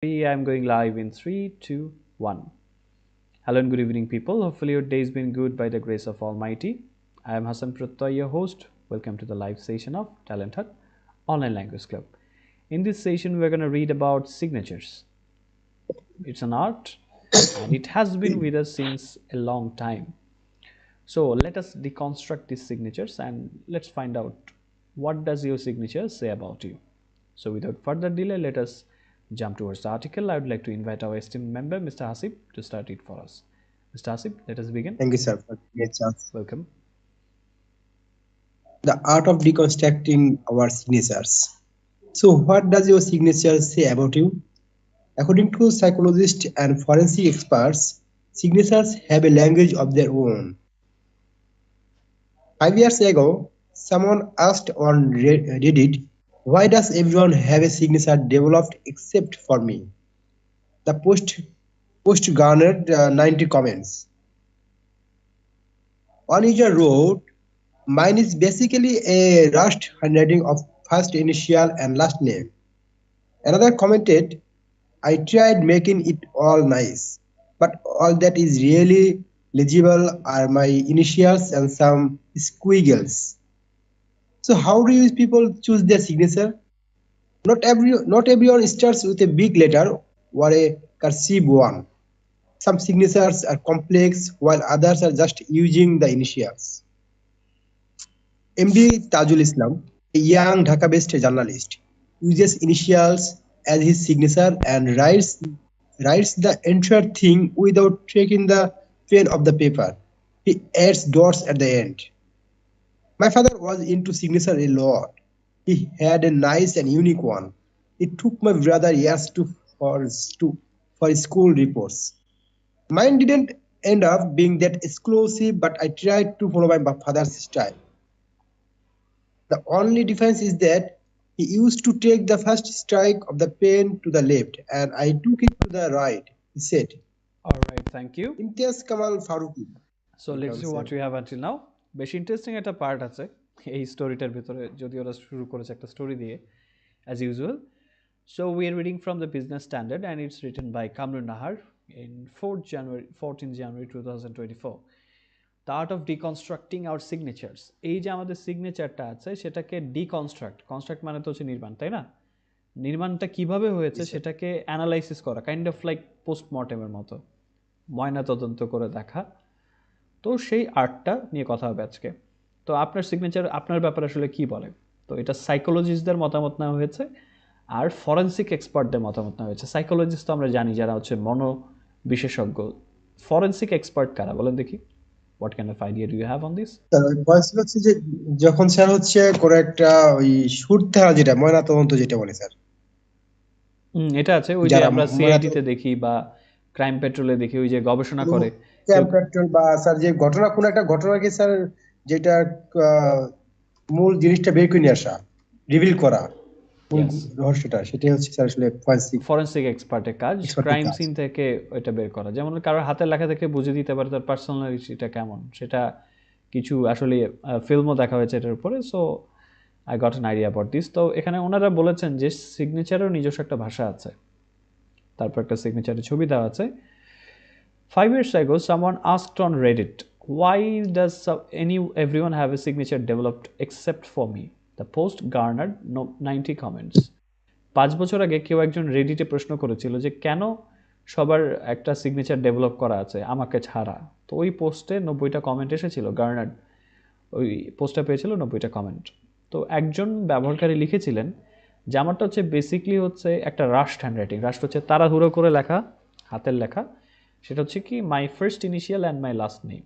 I'm going live in 3, 2, 1. Hello and good evening, people. Hopefully, your day's been good by the grace of Almighty. I am Hassan Prottoy, your host. Welcome to the live session of TalentHut Online Language Club. In this session, we're going to read about signatures. It's an art and it has been with us since a long time. So let us deconstruct these signatures and let's find out what does your signature say about you. So without further delay, let us jump towards the article. I would like to invite our esteemed member, Mr. Hasib, to start it for us. Mr. Hasib, let us begin. Thank you, sir, for the chance. Welcome. The art of deconstructing our signatures. So, what does your signature say about you? According to psychologists and forensic experts, signatures have a language of their own. 5 years ago, someone asked on Reddit, "Why does everyone have a signature developed except for me?" The post garnered 90 comments. One user wrote, "Mine is basically a rushed handwriting of first initial and last name." Another commented, "I tried making it all nice, but all that is really legible are my initials and some squiggles." So how do you people choose their signature? Not everyone starts with a big letter or a cursive one. Some signatures are complex while others are just using the initials. MD Tajul Islam, a young Dhaka-based journalist, uses initials as his signature and writes the entire thing without taking the pen off the paper. He adds dots at the end. My father was into signature a lot. He had a nice and unique one. It took my brother years for school reports. Mine didn't end up being that exclusive, but I tried to follow my father's style. The only difference is that he used to take the first strike of the pen to the left and I took it to the right, he said. All right, thank you. Imtiaz Kamal Faruqi. So let's see what we have until now. বেশ interesting একটা part আছে এই স্টোরিটার ভিতরে, যদি ওরা শুরু করেছে একটা স্টোরি দিয়ে as usual. So we are reading from the Business Standard and it's written by Kamrun Nahar in 14th January 2024. The art of deconstructing our signatures. এই যে আমাদের সিগনেচারটা আছে সেটাকে কনস্ট্রাক্ট মানে তো হচ্ছে নির্মাণ, তাই না? নির্মাণটা কিভাবে হয়েছে সেটাকে অ্যানালাইসিস করা, কাইন্ড অফ লাইক পোস্টমর্টেমের মতো, ময়না তদন্ত করে দেখা. তো সেই আর্টটা নিয়ে কথা হবে আজকে. তো আপনার সিগনেচার আপনার ব্যাপারে আসলে কি বলে? তো এটা সাইকোলজিস্টদের মতামত নেওয়া হয়েছে আর ফরেন্সিক এক্সপার্টদের মতামত নেওয়া হয়েছে. সাইকোলজিস্ট তো আমরা জানি যারা হচ্ছে মনো বিশেষজ্ঞ. ফরেন্সিক এক্সপার্ট কারা বলেন দেখি? What kind of idea do you have on this? Voice হচ্ছে যে যখন স্যার হচ্ছে কোন একটা ওই শুট ধারা যেটা ময়না তদন্ত যেটা বলে স্যার, এটা আছে ওই যে আমরা সিআইডি তে দেখি বা ক্রাইম পেট্রোলে দেখি, ওই যে গবেষণা করে ক্রাইম পেট্রোল বা স্যার যে ঘটনা কোন একটা ঘটনাকে স্যার যেটা মূল জিনিসটা বের করে নিয়ে আসা, রিভিল করা রহস্যটা, সেটাই হচ্ছে স্যার আসলে ফরেন্সিক এক্সপার্টের কাজ. ক্রাইম সিন থেকে ওইটা বের করা, যেমন কারোর হাতের লেখা থেকে বুঝে দিতে পারে তার পার্সোনালিটিটা কেমন, সেটা কিছু আসলে ফিল্মও দেখা হয়েছে এটার উপরে. So I got an idea about this. তো এখানে ওনারা বলেছেন যে সিগনেচারেরও নিজস্ব একটা ভাষা আছে. তারপর একটা সিগনেচারের ছবি দেওয়া আছে. 5 years ago, someone asked on Reddit, "Why does everyone have a signature developed except for me?" The post garnered 90 comments. 5 বছর আগে কেউ একজন রেডিটে প্রশ্ন করেছিল যে কেন সবার একটা সিগনেচার ডেভেলপ করা আছে আমাকে ছাড়া. তো ওই পোস্টে 90টা কমেন্ট এসেছিল. গার্নার্ড ওই পোস্টটা পেয়েছিল 90টা কমেন্ট. তো একজন ব্যবহারকারী লিখেছিলেন যে আমারটা হচ্ছে বেসিকলি হচ্ছে একটা রাস্ট হ্যান্ডরাইটিং. রাস্ট হচ্ছে তাড়াহুড়ো করে লেখা হাতের লেখা. সেটা হচ্ছে কি my first initial and my last name.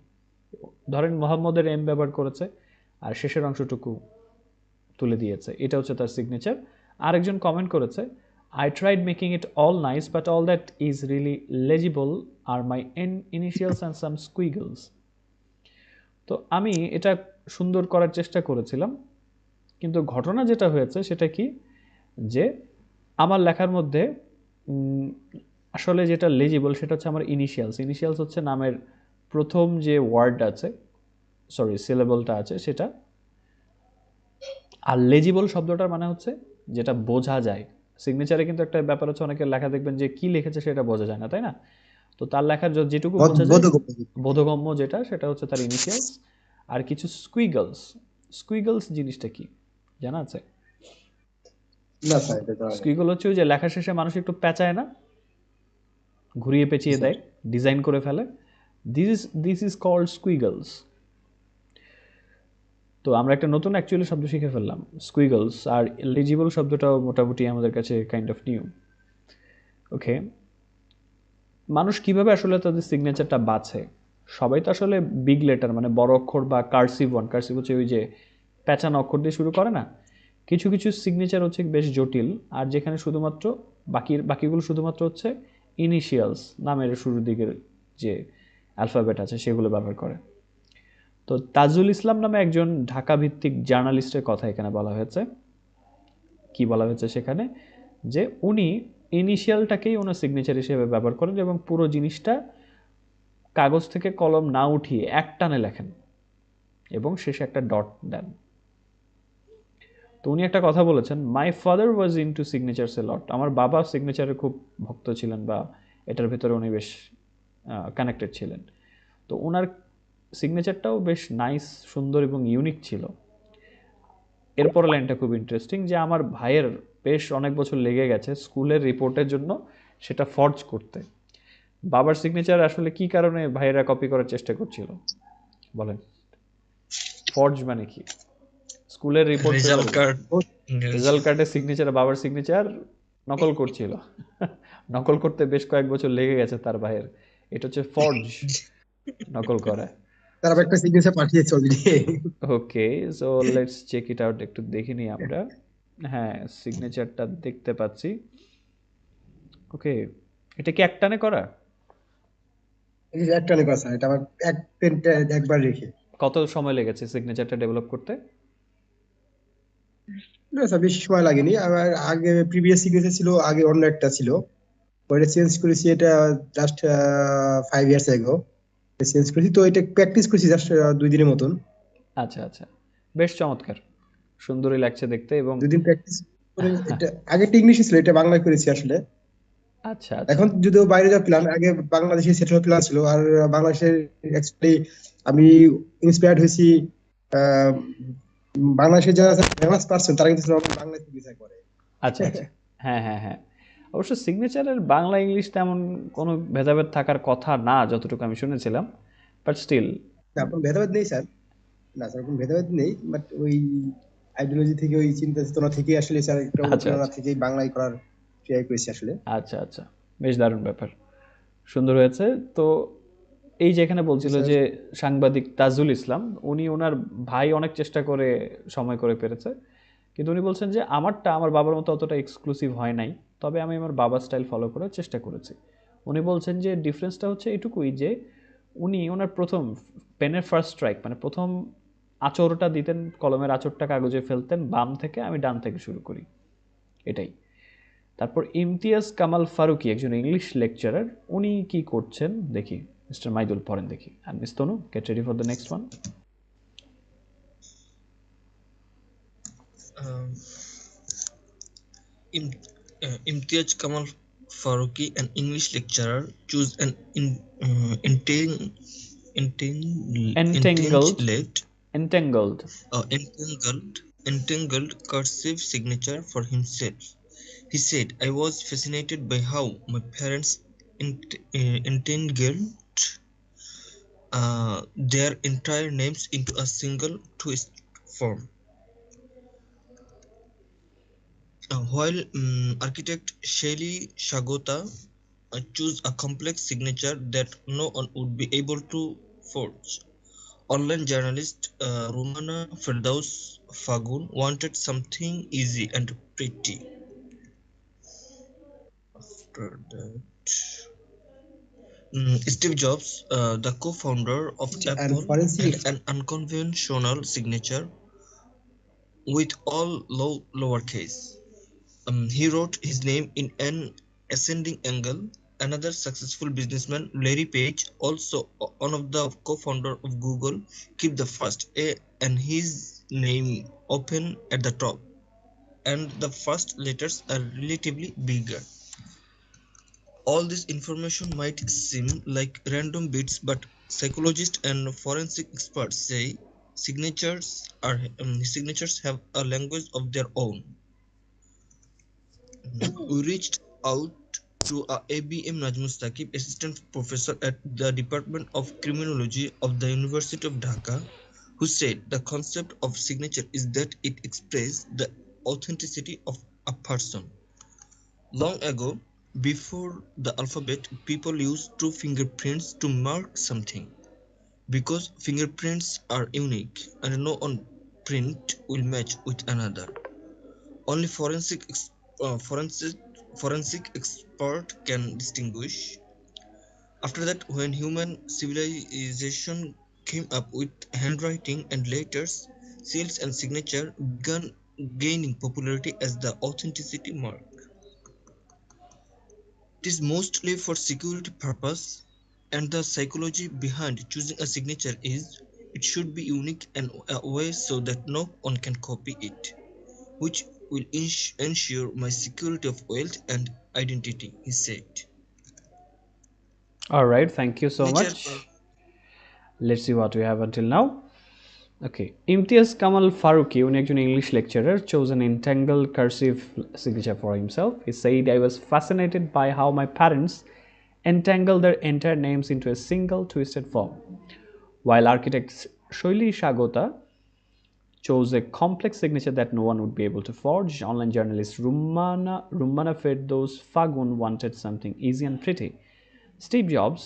ধরেন মোহাম্মদের এম ব্যবহার করেছে আর শেষের অংশটুকু তুলে দিয়েছে, এটা হচ্ছে তার সিগনেচার. আরেকজন কমেন্ট করেছে, "I tried making it all nice but all that is really legible are my initials and some squiggles." তো আমি এটা সুন্দর করার চেষ্টা করেছিলাম, কিন্তু ঘটনা যেটা হয়েছে সেটা কি যে আমার লেখার মধ্যে আসলে যেটা লেজিবল সেটা হচ্ছে আমার ইনিশিয়ালস হচ্ছে নামের প্রথম যে ওয়ার্ড আছে, সিলেবলটা আছে সেটা. আর লেজিবল শব্দটার মানে হচ্ছে যেটা বোঝা যায়, সিগনেচারে কিন্তু একটা ব্যাপার হচ্ছে, অনেকের লেখা দেখবেন যে কি লিখেছে সেটা বোঝা যায় না, তাই না? তো তার লেখার যেটুকু বোঝা যায়, বোধগম্য যেটা, সেটা হচ্ছে তার ইনিশিয়ালস আর কিছু স্কুইগলস। স্কুইগলস জিনিসটা কি জানা আছে? না স্যার, এটা তো স্কুইগল হচ্ছে ওই যে লেখা শেষে মানুষ একটু পেঁচায় না, ঘুরিয়ে পেঁচিয়ে দেয়, ডিজাইন করে ফেলে। This is called squiggles. তো আমরা একটা নতুন অ্যাকচুয়ালি শব্দ শিখে ফেললাম, স্কুইগলস। আর এলিজিবল শব্দটাও মোটামুটি আমাদের কাছে কাইন্ড অফ নিউ। ওকে, মানুষ কিভাবে আসলে তাদের সিগনেচারটা বাছে? সবাই তো আসলে বিগ লেটার মানে বড় অক্ষর বা কার্সিভ ওয়ান, কার্সিভ হচ্ছে ওই যে প্যাঁচানো অক্ষর দিয়ে শুরু করে না। কিছু কিছু সিগনেচার হচ্ছে বেশ জটিল, আর যেখানে শুধুমাত্র বাকিগুলো শুধুমাত্র হচ্ছে ইনিশিয়ালস, নামের শুরুর দিকের যে অ্যালফাবেট আছে সেগুলো ব্যবহার করে। তো তাজুল ইসলাম নামে একজন ঢাকা ভিত্তিক জার্নালিস্টের কথা এখানে বলা হয়েছে। কি বলা হয়েছে সেখানে? যে উনি ইনিশিয়ালটাকেই ওনার সিগনেচার হিসেবে ব্যবহার করেন এবং পুরো জিনিসটা কাগজ থেকে কলম না উঠিয়ে এক টানে লেখেন এবং শেষে একটা ডট দেন। তো উনি একটা কথা বলেছেন, মাই ফাদার ওয়াজ ইনটু সিগনেচারস এ লট। আমার বাবা সিগনেচারের খুব ভক্ত ছিলেন, বা এটার ভেতরে উনি বেশ কানেক্টেড ছিলেন। তো ওনার সিগনেচারটাও বেশ নাইস, সুন্দর এবং ইউনিক ছিল। এরপর লাইনটা খুব ইন্টারেস্টিং, যে আমার ভাইয়ের বেশ অনেক বছর লেগে গেছে স্কুলের রিপোর্টের জন্য সেটা ফর্জ করতে। বাবার সিগনেচার আসলে কি কারণে ভাইয়েরা কপি করার চেষ্টা করছিল বলেন? ফর্জ মানে কি? স্কুলের রিপোর্ট রেজাল্ট পেপারে কার্ড। রেজাল্ট কার্ডের সিগনেচার, বাবার সিগনেচার নকল করছিল। নকল করতে বেশ কয়েক বছর লেগে গেছে তার ভাইয়ের। এটা হচ্ছে ফর্জ, নকল করা। তারা একটা সিগনেচার পাঠিয়েছে already. Okay, so let's check it out, একটু দেখে নিই আমরা। হ্যাঁ, সিগনেচারটা দেখতে পাচ্ছি। ওকে, এটা কি একটানে করা? এই যে একটা অনেক আছে, এটা আমার এক পেনটা একবার রেখে। কত সময় লেগেছে সিগনেচারটা ডেভেলপ করতে? না স্যার, বেশি সময় লাগেনি। আমার আগে প্রিভিয়াস সিগনেচার ছিল, আগে অন্য একটা ছিল, ওইটা চেঞ্জ করেছি। এটা জাস্ট 5 ইয়ার্স এগো চেঞ্জ করেছি। তো এটা প্র্যাকটিস করেছি জাস্ট 2 দিনের মতন। আচ্ছা আচ্ছা, বেশ চমৎকার, সুন্দরই লাগছে দেখতে। এবং 2 দিন প্র্যাকটিস করে এটা, আগে একটা ইংলিশে ছিল, এটা বাংলায় করেছি আসলে। আচ্ছা আচ্ছা এখন যদিও বাইরে যাওয়ার প্ল্যান, আগে বাংলাদেশে সেটেল হওয়ার প্ল্যান ছিল। আর বাংলাদেশের অ্যাকচুয়ালি আমি ইন্সপায়ার্ড হয়েছি। আহ, বাংলাদেশের যারা ফেমাস পার্সন তারা কিন্তু বাংলাদেশ ভিসা করে। আচ্ছা আচ্ছা, হ্যাঁ হ্যাঁ হ্যাঁ। অবশ্য সিগনেচারের বাংলা ইংলিশ তেমন কোনো ভেদাভেদ থাকার কথা না, যতটুকু আমি শুনেছিলাম, বাট স্টিল। না, কোনো ভেদাভেদ নেই স্যার। না স্যার, কোনো ভেদাভেদ নেই, বাট ওই আইডিওলজি থেকে, ওই চিন্তা চেতনা থেকে আসলে স্যার একটা আচ্ছা অনুপ্রেরণা আচ্ছা থেকে বাংলায় করার ট্রাই করেছি আসলে। আচ্ছা আচ্ছা, বেশ দারুণ ব্যাপার, সুন্দর হয়েছে। তো এই যে এখানে জি বলছিল স্যার। যে সাংবাদিক তাজুল ইসলাম, উনি ওনার ভাই অনেক চেষ্টা করে সময় করে পেরেছে, কিন্তু উনি বলছেন যে আমারটা আমার বাবার মতো অতটা এক্সক্লুসিভ হয় নাই, তবে আমি আমার বাবার স্টাইল ফলো করার চেষ্টা করেছি। উনি বলছেন যে ডিফারেন্সটা হচ্ছে এটুকুই, যে উনি ওনার প্রথম পেনের ফার্স্ট স্ট্রাইক মানে প্রথম আঁচড়টা দিতেন, কলমের আঁচড়টা কাগজে ফেলতেন বাম থেকে, আমি ডান থেকে শুরু করি, এটাই। তারপর ইমতিয়াজ কামাল ফারুকি, একজন ইংলিশ লেকচারার, উনি কি করছেন দেখি। মিস্টার মাইদুল পড়েন দেখি, আর miss Tanu get ready for the next one. Um, Im- Imtiaz Kamal Faruqi, an English lecturer, chose an Entangled, intelligent, entangled. entangled cursive signature for himself. He said, "I was fascinated by how my parents entangled their entire names into a single twist form." While architect Shelly Shagota chose a complex signature that no one would be able to forge, online journalist Rumana Firdaus Fagun wanted something easy and pretty. After that, Steve Jobs, the co-founder of And Apple, forensic had an unconventional signature with all lowercase. He wrote his name in an ascending angle. Another successful businessman, Larry Page, also one of the co-founder of Google, kept the first A and his name open at the top. and the first letters are relatively bigger. All this information might seem like random bits, but psychologists and forensic experts say signatures have a language of their own. We reached out to ABM Najmustaqib, assistant professor at the Department of Criminology of the University of Dhaka, who said the concept of signature is that it expresses the authenticity of a person. Long ago, before the alphabet, people used two fingerprints to mark something. Because fingerprints are unique and no one print will match with another. Only forensic expert can distinguish. After that, when human civilization came up with handwriting and letters, seals and signature began gaining popularity as the authenticity mark. It is mostly for security purpose, and the psychology behind choosing a signature is it should be unique and a way so that no one can copy it, which will ensure my security of wealth and identity, he said. All right, thank you so Signatures are much. Let's see what we have until now. Okay, Imtiaz Kamal Faruqi, উনি একজন English lecturer, chose an entangled cursive signature for himself. He said, I was fascinated by how my parents entangled their entire names into a single twisted form, while architect Shoili Shagota chose a complex signature that no one would be able to forge. Online journalist Rumana Firdaus Fagun wanted something easy and pretty. Steve Jobs,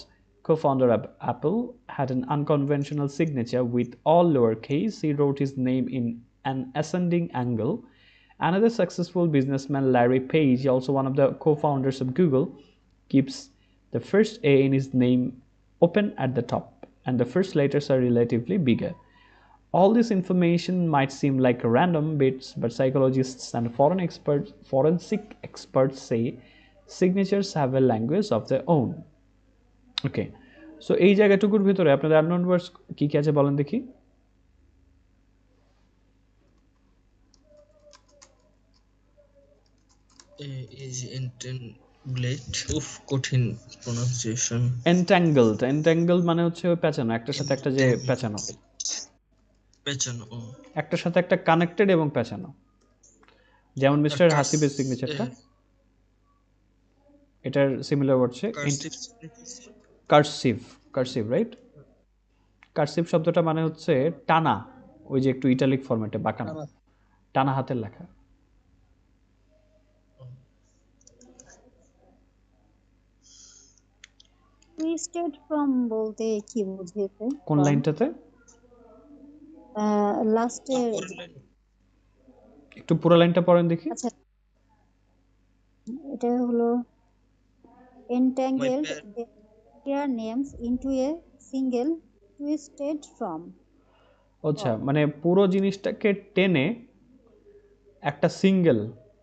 co-founder of Apple, had an unconventional signature with all lowercase. He wrote his name in an ascending angle. Another successful businessman, Larry Page, also one of the co-founders of Google, keeps the first A in his name open at the top, and the first letters are relatively bigger. All this information might seem like random bits, but psychologists and forensic experts say signatures have a language of their own. Okay, so এই জায়গাটুকুর ভিতরে আপনাদের unknown ওয়ার্ডস কি কি আছে বলেন দেখি। is entangled. কঠিন pronunciation. Entangled মানে হচ্ছে ওই পেঁচানো, একটার সাথে একটা যে পেঁচানো, পেঁচানো। একটার সাথে একটা কানেক্টেড এবং পেঁচানো। যেমন মিস্টার হাসিবের সিগনেচারটা, এটার সিমিলার ওয়ার্ড হচ্ছে কার্সিভ, রাইট? কার্সিভ শব্দটা মানে হচ্ছে টানা, ওই যে একটু ইটালিক ফরম্যাটে বাঁকানো, টানা হাতের লেখা। টুইস্টেড ফ্রম বলতে কি বুঝিয়েছে? কোন লাইনটাতে? লাস্টে একটু পুরো লাইনটা পড়েন দেখি। আচ্ছা, এটা হলো entangled their names into a single twisted form. আচ্ছা, মানে পুরো জিনিসটাকে টেনে একটা সিঙ্গেল,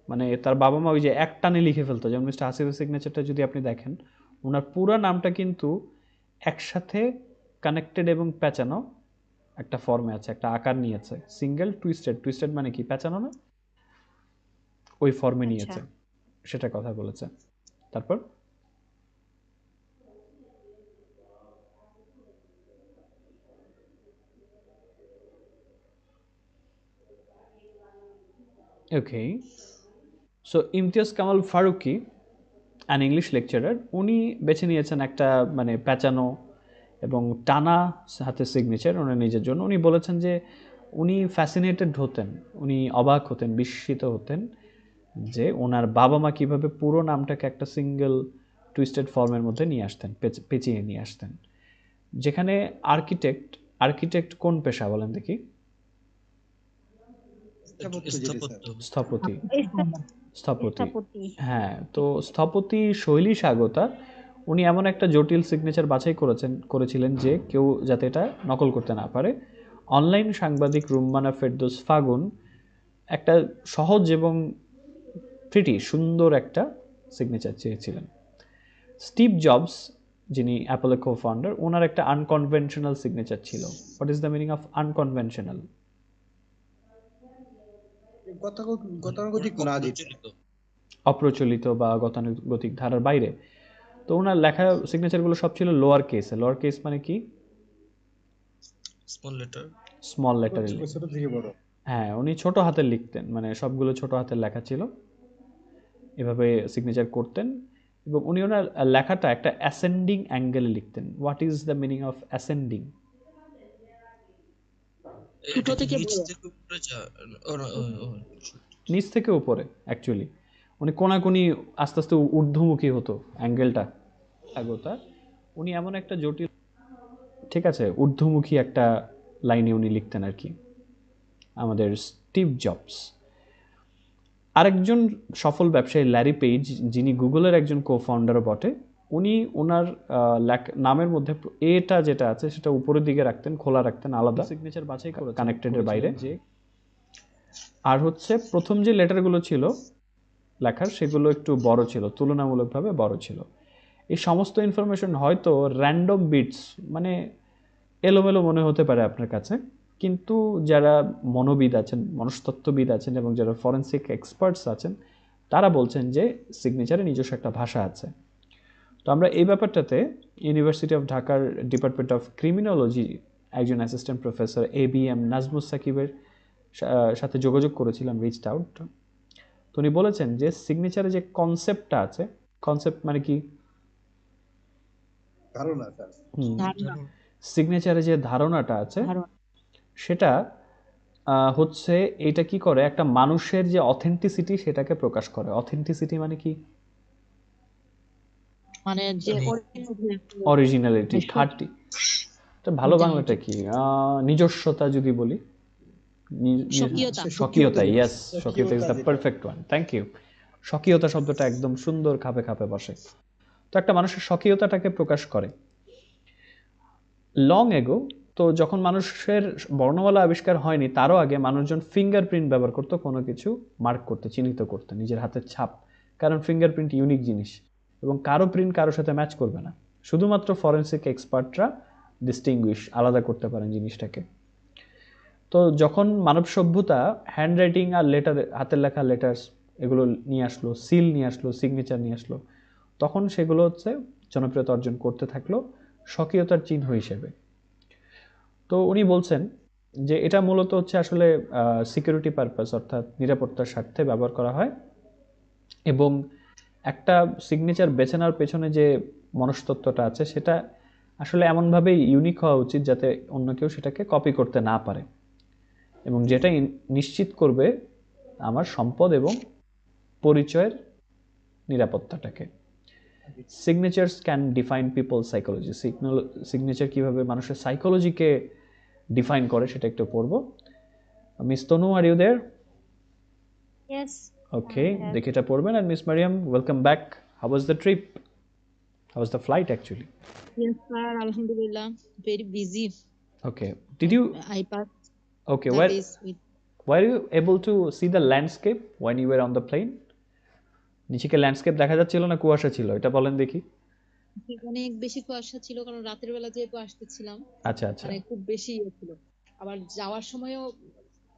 মানে তার বাবা মা ওই যে এক টানে লিখে ফেলতো। যেমন মিস্টার হাসিবের সিগনেচারটা যদি আপনি দেখেন, ওনার পুরো নামটা কিন্তু একসাথে কানেক্টেড এবং পেঁচানো একটা ফর্মে আছে, একটা আকার নিয়েছে। সিঙ্গেল টুইস্টেড মানে কি? পেঁচানো না, ওই ফর্মে নিয়েছে, সেটা কথা বলেছে। তারপর okay, so Imtiaz Kamal Faruqui, an English lecturer, উনি বেছে নিয়েছেন একটা মানে পেঁচানো এবং টানা হাতে সিগনেচার ওনার নিজের জন্য। উনি বলেছেন যে উনি ফ্যাসিনেটেড হতেন, উনি অবাক হতেন, বিস্মিত হতেন যে ওনার বাবা মা কীভাবে পুরো নামটাকে একটা সিঙ্গেল টুইস্টেড ফর্মের মধ্যে নিয়ে আসতেন, পেঁচিয়ে নিয়ে আসতেন। যেখানে আর্কিটেক্ট কোন পেশা বলেন দেখি? স্থপতি। হ্যাঁ, তো স্থপতি শৈলী স্বাগতা উনি এমন একটা জটিল সিগনেচার বাছাই করেছিলেন যে কেউ যাতে এটা নকল করতে না পারে। অনলাইন সাংবাদিক রুম্মানা ফেরদৌস ফাগুন একটা সহজ এবং সুন্দর একটা সিগনেচার চেয়েছিলেন। স্টিভ জবস, যিনি অ্যাপলের কো-ফাউন্ডার, ওনার একটা আনকনভেনশনাল সিগনেচার ছিল। What is the meaning of unconventional? গতানুগতিক না দিতে। অপ্রচলিত। অপ্রচলিত বা গতানুগতিক ধারার বাইরে। তো ওনার লেখা সিগনেচারগুলো সব ছিল লোয়ার কেসে। লোয়ার কেস মানে কি? Small letter. স্মল লেটারে। ছোট থেকে বড়। হ্যাঁ, উনি ছোট হাতের লিখতেন, মানে সবগুলো ছোট হাতের লেখা ছিল, এভাবে সিগনেচার করতেন। এবং উনি ওনার লেখাটা একটা অ্যাসেন্ডিং অ্যাঙ্গেলে লিখতেন। What is the meaning of ascending? এটা কি নিচ থেকে উপরে নিচ থেকে উপরে অ্যাকচুয়ালি। উনি কোনাকুনি আস্তে আস্তে ঊর্ধ্বমুখী হতো অ্যাঙ্গেলটা আগোতা। উনি এমন একটা জটিল, ঠিক আছে, ঊর্ধ্বমুখী একটা লাইনে উনি লিখতেন আর কি। আমাদের স্টিভ জবস। আরেকজন সফল ব্যবসায়ী ল্যারি পেজ, যিনি গুগলের একজন কো ফাউন্ডারও বটে, উনি ওনার নামের মধ্যে এটা যেটা আছে সেটা উপরের দিকে রাখতেন, খোলা রাখতেন, আলাদা সিগনেচার বাছাই করে কানেক্টেডের বাইরে। আর হচ্ছে প্রথম যে লেটারগুলো ছিল লেখার, সেগুলো একটু বড় ছিল, তুলনামূলকভাবে বড় ছিল। এই সমস্ত ইনফরমেশন হয়তো র্যান্ডম বিটস, মানে এলোমেলো মনে হতে পারে আপনার কাছে, কিন্তু যারা মনোবিদ আছেন, মনস্তত্ত্ববিদ আছেন এবং যারা ফরেন্সিক এক্সপার্টস আছেন, তারা বলছেন যে সিগনেচারে নিজস্ব একটা ভাষা আছে। তো আমরা এই ব্যাপারটাতে ইউনিভার্সিটি অফ ঢাকার ডিপার্টমেন্ট অফ ক্রিমিনোলজি একজন অ্যাসিস্ট্যান্ট প্রফেসর ABM নাজমুস সাকিবের সাথে যোগাযোগ করেছিলাম, রিচড আউট। তো উনি বলেছেন যে সিগনেচারে যে কনসেপ্টটা আছে, কনসেপ্ট মানে কি? ধারণা। সিগনেচারে যে ধারণাটা আছে সেটা হচ্ছে, এটা কি করে, একটা মানুষের যে অথেন্টিসিটি সেটাকে প্রকাশ করে। অথেন্টিসিটি মানে কি? মানে যে অরিজিনালিটি, খাঁটি। এটা ভালো বাংলাটা কি? নিজস্বতা যদি বলি, স্বকীয়তা। ইয়েস, স্বকীয়তা is the perfect one. Thank you. স্বকীয়তা শব্দটা একদম সুন্দর খাপে খাপে বসে। তো একটা মানুষের স্বকীয়তাটাকে প্রকাশ করে। লং এগো, তো যখন মানুষের বর্ণমালা আবিষ্কার হয়নি তারও আগে মানুষজন ফিঙ্গারপ্রিন্ট ব্যবহার করতো কোনো কিছু মার্ক করতে, চিহ্নিত করতে, নিজের হাতের ছাপ। কারণ ফিঙ্গারপ্রিন্ট ইউনিক জিনিস এবং কারো প্রিন্ট কারোর সাথে ম্যাচ করবে না। শুধুমাত্র ফরেন্সিক এক্সপার্টরা ডিস্টিংগুইশ, আলাদা করতে পারেন জিনিসটাকে। তো যখন মানব সভ্যতা হ্যান্ড রাইটিং আর লেটার, হাতের লেখা লেটার্স, এগুলো নিয়ে আসলো, সিল নিয়ে আসলো, সিগনেচার নিয়ে আসলো, তখন সেগুলো হচ্ছে জনপ্রিয়তা অর্জন করতে থাকলো স্বকীয়তার চিহ্ন হিসেবে। তো উনি বলছেন যে এটা মূলত হচ্ছে আসলে সিকিউরিটি পারপাস, অর্থাৎ নিরাপত্তার স্বার্থে ব্যবহার করা হয়। এবং একটা সিগনেচার বেছে নেওয়ার পেছনে যে মনস্তত্ত্বটা আছে সেটা আসলে এমনভাবেই ইউনিক হওয়া উচিত যাতে অন্য কেউ সেটাকে কপি করতে না পারে, এবং যেটা নিশ্চিত করবে আমার সম্পদ এবং পরিচয়ের নিরাপত্তাটাকে। Signatures can define people psychology. Signature কিভাবে মানুষের সাইকোলজিকে ডিফাইন করে সেটা একটু পড়বো। Miss Tanu, are you there? Yes. Okay, দেখে এটা পড়বেন। আর miss Mariam, welcome back. How was the trip? How was the flight actually? Yes, sir. Alhamdulillah. Very busy. Okay. Did you? I passed Okay. the days with. Were you able to see the landscape when you were on the plane? নিচে কি landscape দেখা যাচ্ছিল না কুয়াশা ছিল, এটা বলেন দেখি। অনেক বেশি কুয়াশা ছিল, কারণ রাতের বেলা যেহেতু আসতেছিলাম। আচ্ছা আচ্ছা। মানে খুব বেশি ছিল। আবার যাওয়ার সময়ও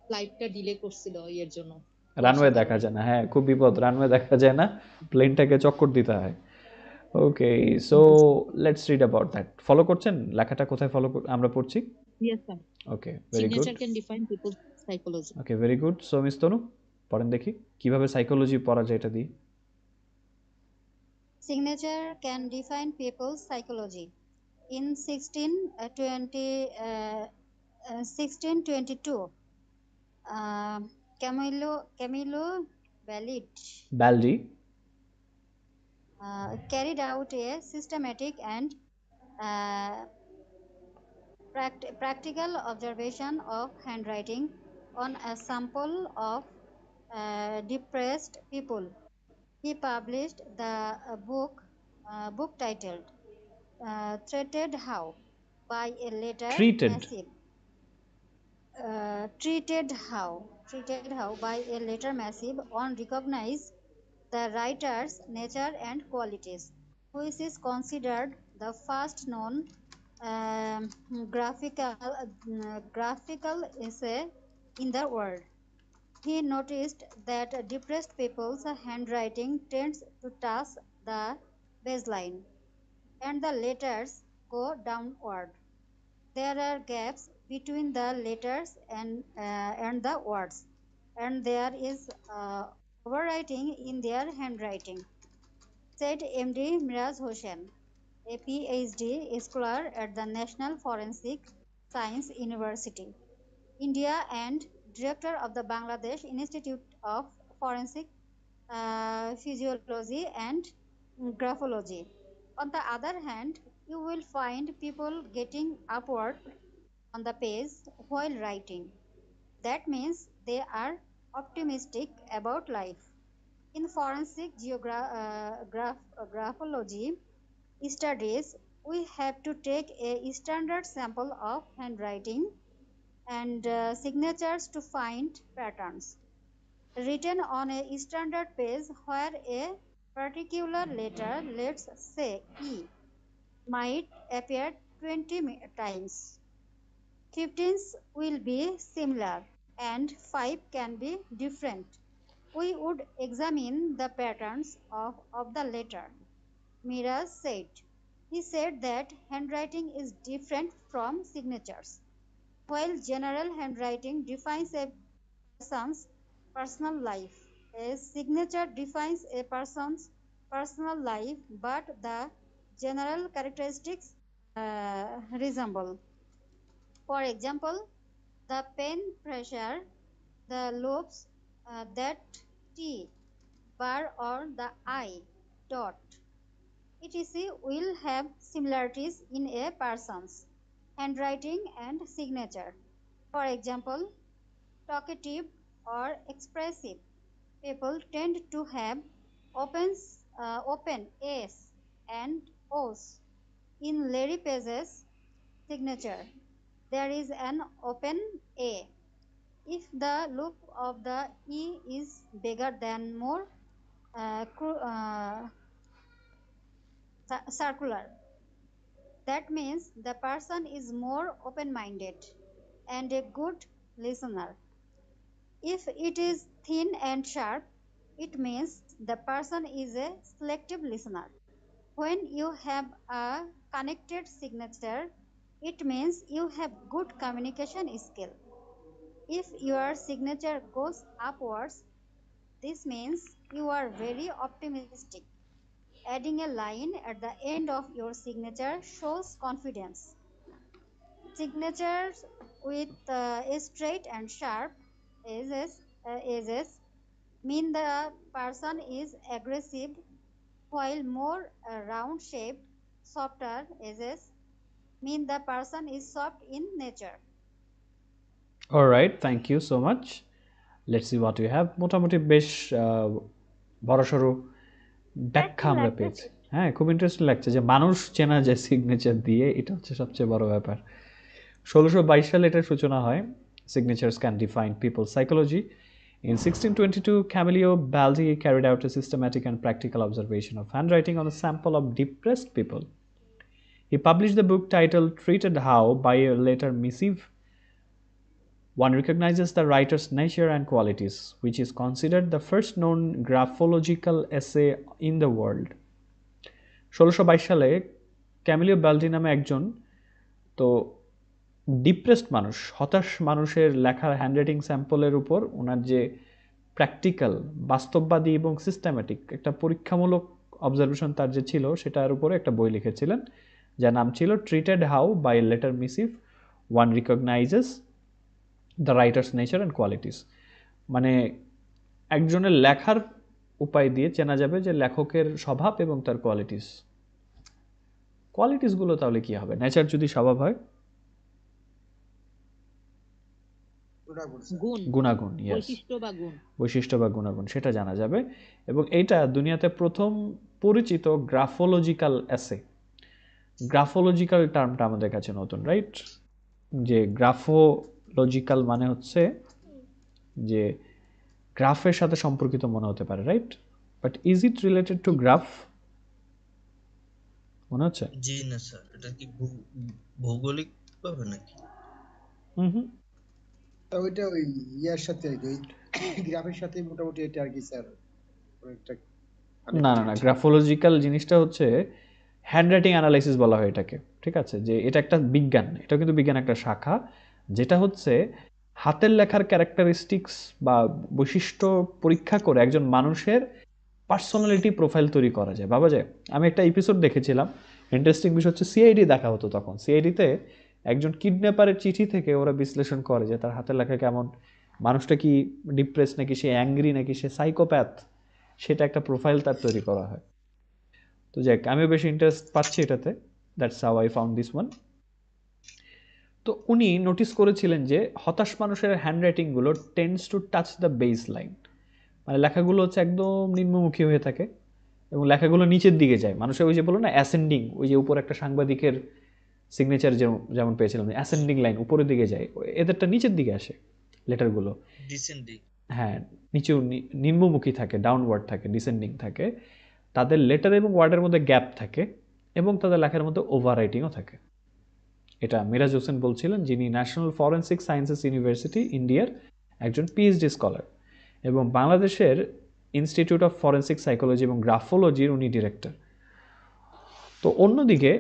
ফ্লাইটটা ডিলে করছিল এর জন্য। রানওয়ে দেখা যায় না, হ্যাঁ খুব বিপদ, রানওয়ে দেখা যায় না, প্লেনটাকে চক্কর দিতে হয়। Okay, so let's read about that. Follow করছেন লেখাটা? কোথায় ফলো আমরা পড়ছি? Yes, sir. Okay, very good. Signature can define people's psychology. Okay, very good. So miss Tanu, পড়েন দেখি কিভাবে সাইকোলজি পড়া যায় এটা দিয়ে। Signature can define people's psychology. In 1622, Camillo Baldi carried out a systematic and practical observation of handwriting on a sample of depressed people. He published the book titled "Treated How" by a later massive. Treated How by a later massive on recognize the writer's nature and qualities, which is considered the first known graphical essay in the world. He noticed that depressed people's handwriting tends to touch the baseline, and the letters go downward. There are gaps between the letters and the words, and there is overwriting in their handwriting, said MD Miraj Hossain, a PhD scholar at the National Forensic Science University, India and director of the Bangladesh Institute of Forensic Physiology and Graphology. On the other hand, you will find people getting upward on the page while writing. That means they are optimistic about life. In forensic graphology studies, we have to take a standard sample of handwriting and signatures to find patterns. Written on a standard page where a particular letter, let's say E, might appear 20 times. 15 will be similar and 5 can be different. We would examine the patterns of the letter, Mira said. He said that handwriting is different from signatures. While general handwriting defines a person's personal life, a signature defines a person's personal life, but the general characteristics resemble. For example, the pen pressure, the lobes, that T bar or the I dot, etc. will have similarities in a person's handwriting and signature. For example, talkative or expressive people tend to have open S and O's. In Larry Page's signature, there is an open A. If the loop of the E is bigger than more circular, that means the person is more open minded and a good listener. If it is thin and sharp, it means the person is a selective listener. When you have a connected signature, it means you have good communication skill. If your signature goes upwards, this means you are very optimistic. Adding a line at the end of your signature shows confidence. Signatures with a straight and sharp edges mean the person is aggressive, while more round-shaped, softer edges mean the person is soft in nature. All right, thank you so much. Let's see what you have. মোটামুটি বেশ বড়সড় ব্যাখ্যা আমরা পেয়েছি। হ্যাঁ, খুব interesting লাগছে যে মানুষ চেনা যায় সিগনেচার দিয়ে, এটা হচ্ছে সবচেয়ে বড় ব্যাপার। 1622 সালে এটার সূচনা হয়। Signatures can define people's psychology. In 1622, Camillo Baldi carried out a systematic and practical observation of handwriting on a sample of depressed people. He published the book titled Treated How by a Letter Missive. One recognizes the writer's nature and qualities, which is considered the first known graphological essay in the world. 1622 সালে ক্যামিলিও বাল্ডি নামে একজন তো depressed মানুষ, হতাশ মানুষের লেখার handwriting স্যাম্পলের উপর ওনার যে প্র্যাকটিক্যাল, বাস্তববাদী এবং সিস্টেম্যাটিক একটা পরীক্ষামূলক অবজারভেশন তার যে ছিল, সেটার উপরে একটা বই লিখেছিলেন, যার নাম ছিল treated how by letter missive one recognizes the writer's nature and qualities. মানে একজনের লেখার উপায় দিয়ে চেনা যাবে যে লেখকের স্বভাব এবং তার কোয়ালিটিসগুলো তাহলে কি হবে? নেচার যদি স্বভাব হয়, গুণাগুণ, বৈশিষ্ট্য বা গুণাগুণ, সেটা জানা যাবে। এবং এইটা দুনিয়াতে প্রথম পরিচিত গ্রাফোলজিক্যাল এসে। গ্রাফোলজিক্যাল টার্মটা আমাদের কাছে নতুন, রাইট? যে গ্রাফোলজিক্যাল মানে হচ্ছে যে গ্রাফের সাথে সম্পর্কিত মনে হতে পারে, right? But is it related to graph মনে হচ্ছে? জি না স্যার, এটা কি ভৌগোলিক ভাবে নাকি? ওইটা ওই ইয়ার সাথে আর কি, ওই গ্রাফের সাথে মোটামুটি এটা আর কি স্যার অনেকটা না না না, কানেক্টেড। গ্রাফোলজিক্যাল জিনিসটা হচ্ছে হ্যান্ডরাইটিং অ্যানালাইসিস বলা হয় এটাকে, ঠিক আছে? যে এটা একটা বিজ্ঞান, এটা কিন্তু বিজ্ঞান একটা শাখা, যেটা হচ্ছে হাতের লেখার ক্যারেক্টারিস্টিক্স বা বৈশিষ্ট্য পরীক্ষা করে একজন মানুষের পার্সোনালিটি প্রোফাইল তৈরি করা যায়। বাবা যায়, আমি একটা এপিসোড দেখেছিলাম, ইন্টারেস্টিং বিষয় হচ্ছে সিআইডি দেখা হতো তখন। সিআইডিতে একজন কিডন্যাপারের চিঠি থেকে ওরা বিশ্লেষণ করে যে তার হাতের লেখা কেমন, মানুষটা কি ডিপ্রেস নাকি সে অ্যাংরি নাকি সে সাইকোপ্যাথ, সেটা একটা প্রোফাইল তার তৈরি করা হয়। তো যাক, আমিও বেশি ইন্টারেস্ট পাচ্ছি এটাতে, that's how I found this one. তো উনি নোটিস করেছিলেন যে হতাশ মানুষের হ্যান্ডরাইটিংগুলো tends to touch the base line, মানে লেখাগুলো হচ্ছে একদম নিম্নমুখী হয়ে থাকে এবং লেখাগুলো নিচের দিকে যায়। মানুষের ওই যে বলো না অ্যাসেন্ডিং, ওই যে উপর একটা সাংবাদিকের সিগনেচার যেমন পেয়েছিলাম, অ্যাসেন্ডিং লাইন উপরের দিকে যায়, এদেরটা নিচের দিকে আসে লেটারগুলো। ডিসেন্ডিং। হ্যাঁ, নিচেও নিম্নমুখী থাকে, ডাউনওয়ার্ড থাকে, ডিসেন্ডিং থাকে। তাদের লেটার এবং ওয়ার্ডের মধ্যে গ্যাপ থাকে এবং তাদের লেখার মধ্যে ওভার রাইটিংও থাকে। এটা মিরাজ হোসেন বলছিলেন, যিনি ন্যাশনাল ফরেন্সিক সায়েন্সেস ইউনিভার্সিটি ইন্ডিয়ার একজন পিএইচডি স্কলার এবং বাংলাদেশের ইনস্টিটিউট অফ ফরেন্সিক সাইকোলজি এবং গ্রাফোলজির উনি ডিরেক্টর। তো অন্যদিকে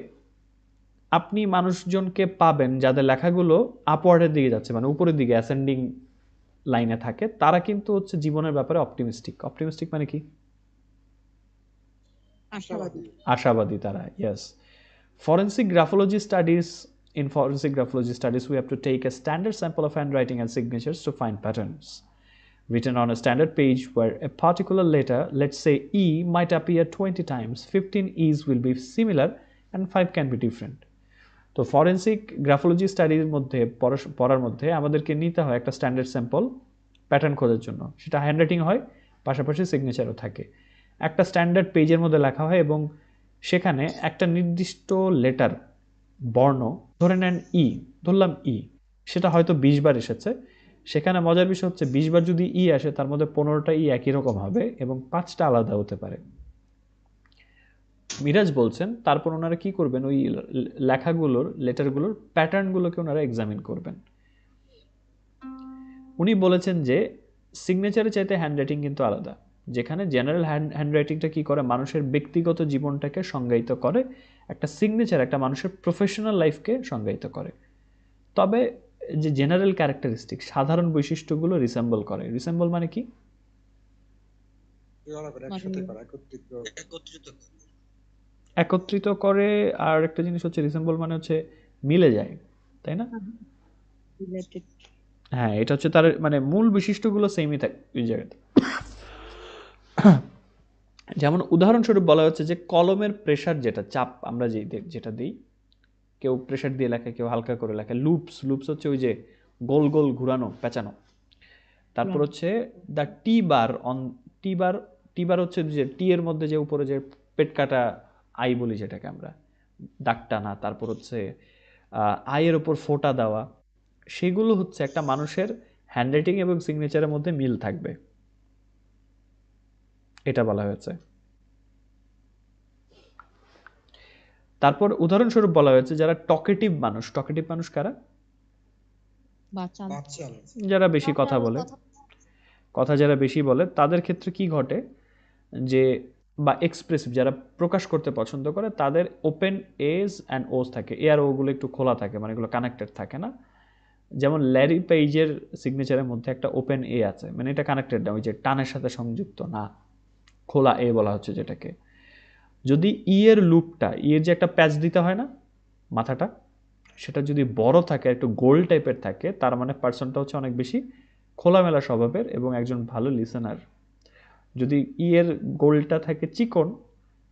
আপনি মানুষজনকে পাবেন যাদের লেখাগুলো আপওয়ার্ডের দিকে যাচ্ছে, মানে উপরের দিকে অ্যাসেন্ডিং লাইনে থাকে, তারা কিন্তু হচ্ছে জীবনের ব্যাপারে অপটিমিস্টিক। অপটিমিস্টিক মানে কি? আশাবাদী। আশাবাদী তারা, yes. Forensic graphology studies, in forensic graphology studies, we have to take a standard sample of handwriting and signatures to find patterns written on a standard page where a particular letter, let's say E, might appear 20 times. 15 E's will be similar and 5 can be different. তো forensic graphology স্টাডির মধ্যে পড়ার মধ্যে আমাদেরকে নিতে হয় একটা standard sample pattern খোঁজার জন্য। সেটা হ্যান্ডরাইটিং হয়, পাশাপাশি সিগনেচারও থাকে। একটা স্ট্যান্ডার্ড পেজের মধ্যে লেখা হয় এবং সেখানে একটা নির্দিষ্ট লেটার, বর্ণ, ধরে নেন ই, ধরলাম ই, সেটা হয়তো 20 বার এসেছে। সেখানে মজার বিষয় হচ্ছে 20 বার যদি ই আসে তার মধ্যে 15টা ই একই রকম হবে এবং 5টা আলাদা হতে পারে। মিরাজ বলছেন তারপর ওনারা কি করবেন, ওই লেখাগুলোর, লেটারগুলোর প্যাটার্নগুলোকে ওনারা এক্সামিন করবেন। উনি বলেছেন যে সিগনেচারের চাইতে হ্যান্ডরাইটিং কিন্তু আলাদা, যেখানে জেনারেল হ্যান্ডরাইটিংটা কি করে, মানুষের ব্যক্তিগত জীবনটাকে সংজ্ঞায়িত করে, একটা সিগনেচার একটা মানুষের প্রফেশনাল লাইফকে সংজ্ঞায়িত করে। তবে যে জেনারেল ক্যারেক্টারিস্টিক, সাধারণ বৈশিষ্ট্যগুলো রিসেম্বল করে। রিসেম্বল মানে কি? একসাথে করা, একত্রিত। একত্রিত। একত্রিত করে। আর একটা জিনিস হচ্ছে রিসেম্বল মানে হচ্ছে মিলে যায়, তাই না? রিলেটেড। হ্যাঁ, এটা হচ্ছে তার মানে মূল বৈশিষ্ট্যগুলো সেমই থাকে ওই জায়গাতে। যেমন উদাহরণস্বরূপ বলা হচ্ছে যে কলমের প্রেসার, যেটা চাপ আমরা যেটা দিই, কেউ প্রেসার দিয়ে লেখে, কেউ হালকা করে লেখে। লুপস, লুপস হচ্ছে ওই যে গোল গোল ঘুরানো, পেঁচানো। তারপর হচ্ছে দ্য টি বার অন, টি বার, টি বার হচ্ছে যে টি এর মধ্যে যে উপরে যে পেট কাটা আই বলি যেটাকে আমরা, দাগ টানা। তারপর হচ্ছে আয়ের ওপর ফোঁটা দেওয়া। সেগুলো হচ্ছে একটা মানুষের হ্যান্ডরাইটিং এবং সিগনেচারের মধ্যে মিল থাকবে, এটা বলা হয়েছে। তারপর উদাহরণস্বরূপ বলা হয়েছে যারা টকেটিভ মানুষ। টকেটিভ মানুষ কারা? বাচাল। যারা বেশি কথা বলে, কথা যারা বেশি বলে, তাদের ক্ষেত্রে কি ঘটে যে, বা এক্সপ্রেসিভ যারা প্রকাশ করতে পছন্দ করে, তাদের ওপেন এজ অ্যান্ড ওস থাকে, এ আর ওগুলো একটু খোলা থাকে, মানে এগুলো কানেক্টেড থাকে না। যেমন ল্যারি পেইজের সিগনেচারের মধ্যে একটা ওপেন এ আছে, মানে এটা কানেক্টেড না, ওই যে টানের সাথে সংযুক্ত না, খোলা এ বলা হচ্ছে যেটাকে। যদি ই এর লুপটা, ই এর যে একটা প্যাচ দিতে হয় না মাথাটা, সেটা যদি বড় থাকে, একটু গোল টাইপের থাকে, তার মানে পার্সনটা হচ্ছে অনেক বেশি খোলামেলা স্বভাবের এবং একজন ভালো লিসেনার। যদি ই এর গোলটা থাকে চিকন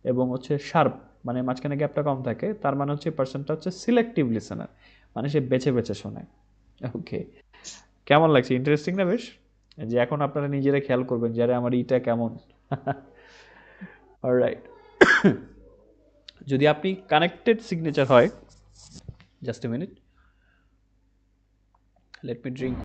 এবং হচ্ছে শার্প, মানে মাঝখানে গ্যাপটা কম থাকে, তার মানে হচ্ছে পার্সনটা হচ্ছে সিলেক্টিভ লিসেনার, মানে সে বেছে বেছে শোনায়। ওকে, কেমন লাগছে? ইন্টারেস্টিং না বেশ? যে এখন আপনারা নিজেরা খেয়াল করবেন যে আরে আমার ইটা কেমন। অলরাইট। যদি আপনি কানেক্টেড সিগনেচার হয়, just a minute, let me drink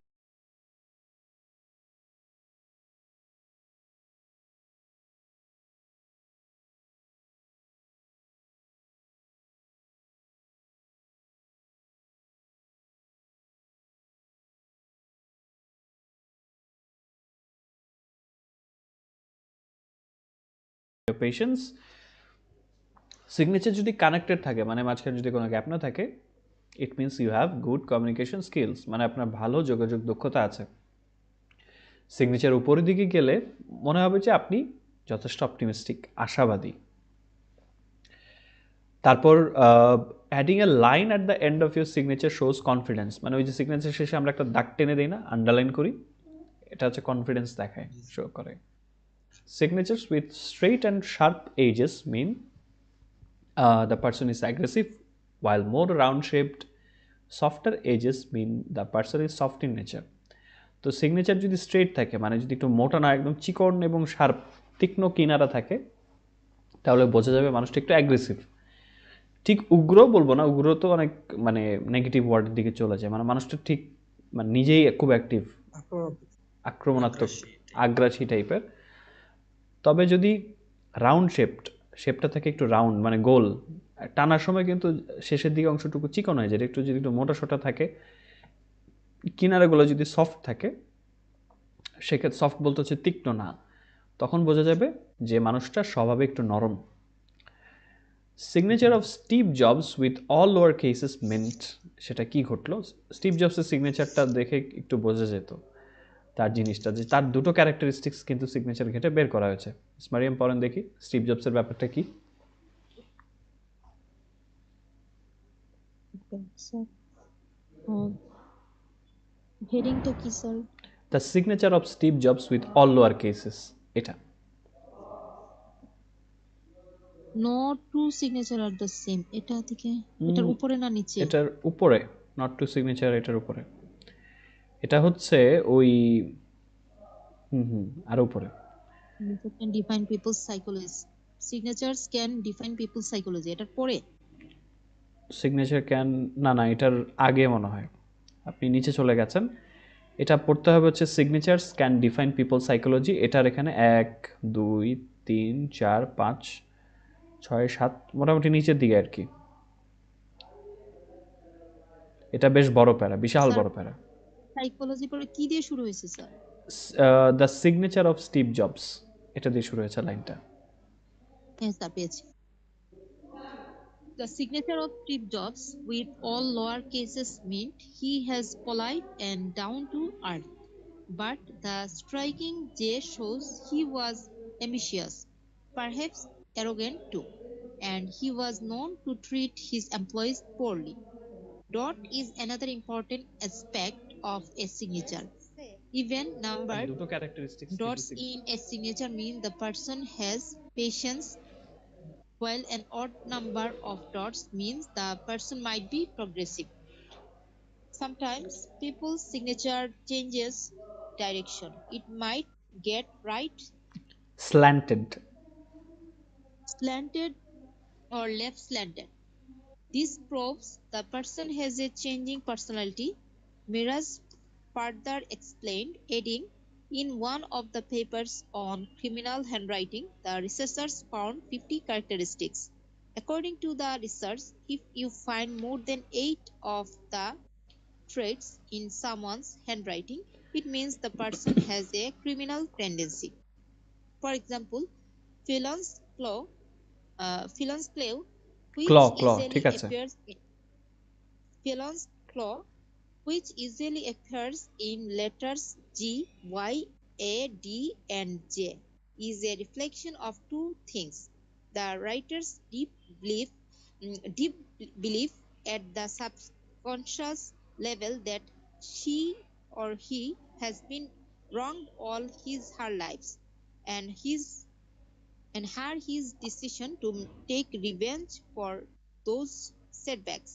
patience. Signature যদি কানেক্টেড থাকে, মানে মাঝখানে যদি কোনো গ্যাপ না থাকে, it means you have good communication skills, মানে আপনার ভালো যোগাযোগ দক্ষতা আছে। সিগনেচার উপরের দিকে গেলে মনে হবে যে আপনি যথেষ্ট অপটিমিস্টিক, আশাবাদী। তারপর adding A line at the end of your signature shows confidence, মানে ওই যে সিগনেচার শেষে আমরা একটা দাগ টেনে দিই না, আন্ডারলাইন করি, এটা হচ্ছে কনফিডেন্স দেখায়, শো করে। Signatures with straight and sharp edges mean the person is aggressive, while more round-shaped, softer edges mean the person is soft in nature. তো সিগনেচার যদি স্ট্রেট থাকে, মানে যদি একটু মোটা না, একদম চিকন এবং শার্প, তীক্ষ্ণ কিনারা থাকে, তাহলে বোঝা যাবে মানুষটা একটু অ্যাগ্রেসিভ। ঠিক উগ্র বলবো না, উগ্র তো অনেক মানে নেগেটিভ ওয়ার্ডের দিকে চলে যায়, মানে মানুষটা ঠিক মানে নিজেই খুব অ্যাক্টিভ, আক্রমণাত্মক, আগ্রাসী টাইপের। তবে যদি রাউন্ড শেপটা থাকে একটু রাউন্ড, মানে গোল, টানার সময় কিন্তু শেষের দিকে অংশটুকু চিকন হয়ে যায়, একটু যদি একটু মোটা সোটা থাকে, কিনারাগুলো যদি সফট থাকে, সেক্ষেত্রে সফট বলতে হচ্ছে তীক্ষ্ণ না, তখন বোঝা যাবে যে মানুষটা স্বভাবে একটু নরম। Signature of Steve Jobs with all lower cases meant, সেটা কি ঘটলো? স্টিভ জবসের সিগনেচারটা দেখে একটু বোঝা যেত তার জিনিসটা, যে তার দুটো ক্যারেক্টারিস্টিক্স কিন্তু সিগনেচার ঘেটে বের করা হয়েছে। মারিয়াম পড়েন দেখি স্টিভ জবসের ব্যাপারটা কি। হেডিং তো কি sir? The signature of Steve Jobs with all lower cases, এটা not two signature are the same, এটা থেকে এটার উপরে না নিচে? এটার উপরে, নট টু সিগনেচার এটার উপরে, এটা হচ্ছে ওই আর উপরে। Can define people's psychology, signatures can define people's psychology, এটার পরে সিগনেচার ক্যান, না না এটার আগে মনে হয়, আপনি নিচে চলে গেছেন। এটা পড়তে হবে হচ্ছে সিগনেচারস ক্যান ডিফাইন পিপল সাইকোলজি, এটার এখানে 1 2 3 4 5 6 7 মোটামুটি নিচের দিকে আর কি। এটা বেশ বড় প্যারা, বিশাল বড় প্যারা। সাইকোলজি পরে কি দিয়ে শুরু হয়েছে sir? The signature of Steve jobs, এটা দিয়ে শুরু হয়েছে লাইনটা। হ্যাঁ স্যার, পেয়েছি। The signature of Steve Jobs with all lower cases meant he has polite and down to earth, but the striking J shows he was ambitious, perhaps arrogant too, and he was known to treat his employees poorly. Dot is another important aspect of a signature. Even numbered দুটো characteristics dots in a signature mean the person has patience, while an odd number of dots means the person might be progressive. Sometimes people's signature changes direction. It might get right, slanted, or left slanted. This proves the person has a changing personality. Miraz further explained, adding, in one of the papers on criminal handwriting, the researchers found 50 characteristics. According to the research, if you find more than 8 of the traits in someone's handwriting, it means the person has a criminal tendency. For example, felon's claw, which ঠিক easily আছে। appears in felon's claw, which usually appears in letters G, Y, A, D, and J, is a reflection of two things: the writer's deep belief at the subconscious level that she or he has been wronged all her lives, and his decision to take revenge for those setbacks.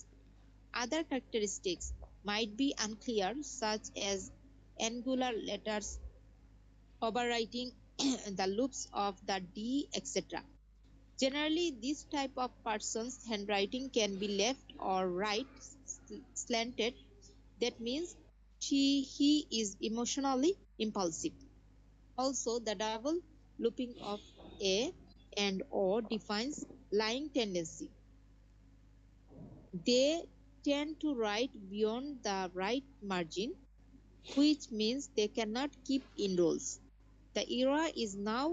Other characteristics might be unclear, such as angular letters overwriting the loops of the D, etc. Generally, this type of person's handwriting can be left or right slanted. That means he is emotionally impulsive. Also, the double looping of A and O defines lying tendency. They tend to write beyond the right margin, which means they cannot keep in rules. The era is now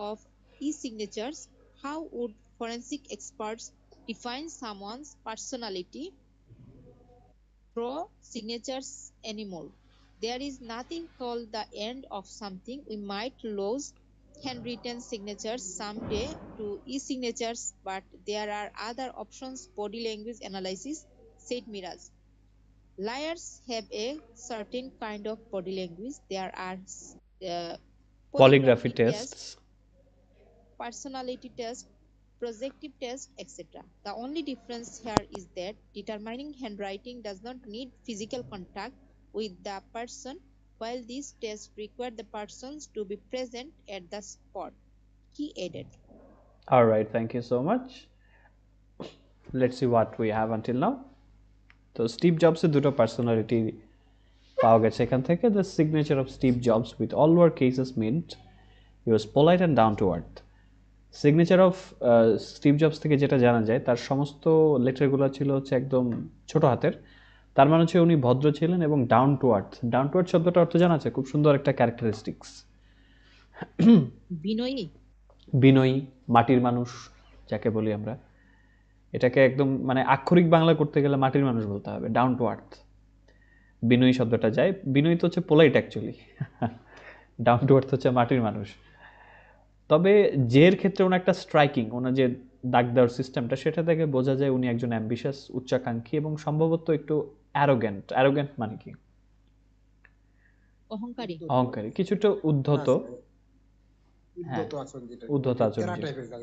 of e-signatures, how would forensic experts define someone's personality through signatures anymore? There is nothing called the end of something. We might lose handwritten signatures someday to e-signatures, but there are other options. Body language analysis, said Miraj. Liars have a certain kind of body language. There are uh, Polygraphy polygraphy tests, tests. personality test, projective test, etc. The only difference here is that determining handwriting does not need physical contact with the person, while these tests require the persons to be present at the spot, he added. All right, thank you so much. Let's see what we have until now. তো Steve জবসের দুটো personality পাওয়া গেছে এখান থেকে। The signature of Steve Jobs with all war cases mint he was polite and down to earth. Signature of Steve Jobs থেকে যেটা জানা যায়, তার সমস্ত লেটারগুলো ছিল হচ্ছে একদম ছোট হাতের। তার মানে হচ্ছে উনি ভদ্র ছিলেন এবং down to earth. Down to আর্থ শব্দটা অর্থ জানা আছে, খুব সুন্দর একটা ক্যারেক্টারিস্টিক্স। বিনয়ী, বিনয়ী, মাটির মানুষ যাকে বলি আমরা, এটাকে একদম মানে আক্ষরিক বাংলা করতে গেলে মাটির মানুষ বলতে হবে, ডাউন টু আর্থ। বিনয়ী শব্দটা যায়, বিনয়ী তো হচ্ছে পোলাইট অ্যাকচুয়ালি, ডাউন টু আর্থ হচ্ছে মাটির মানুষ। তবে জের ক্ষেত্রে ওনার একটা স্ট্রাইকিং, ওনার যে দাগ দেওয়ার সিস্টেমটা, সেটা থেকে বোঝা যায় উনি একজন অ্যাম্বিশাস, উচ্চাকাঙ্ক্ষী এবং সম্ভবত একটু অ্যারোগ্যান্ট। অ্যারোগ্যান্ট মানে কি? অহংকারী, অহংকারী, কিছুটা উদ্ধত, উদ্ধত আচরণ,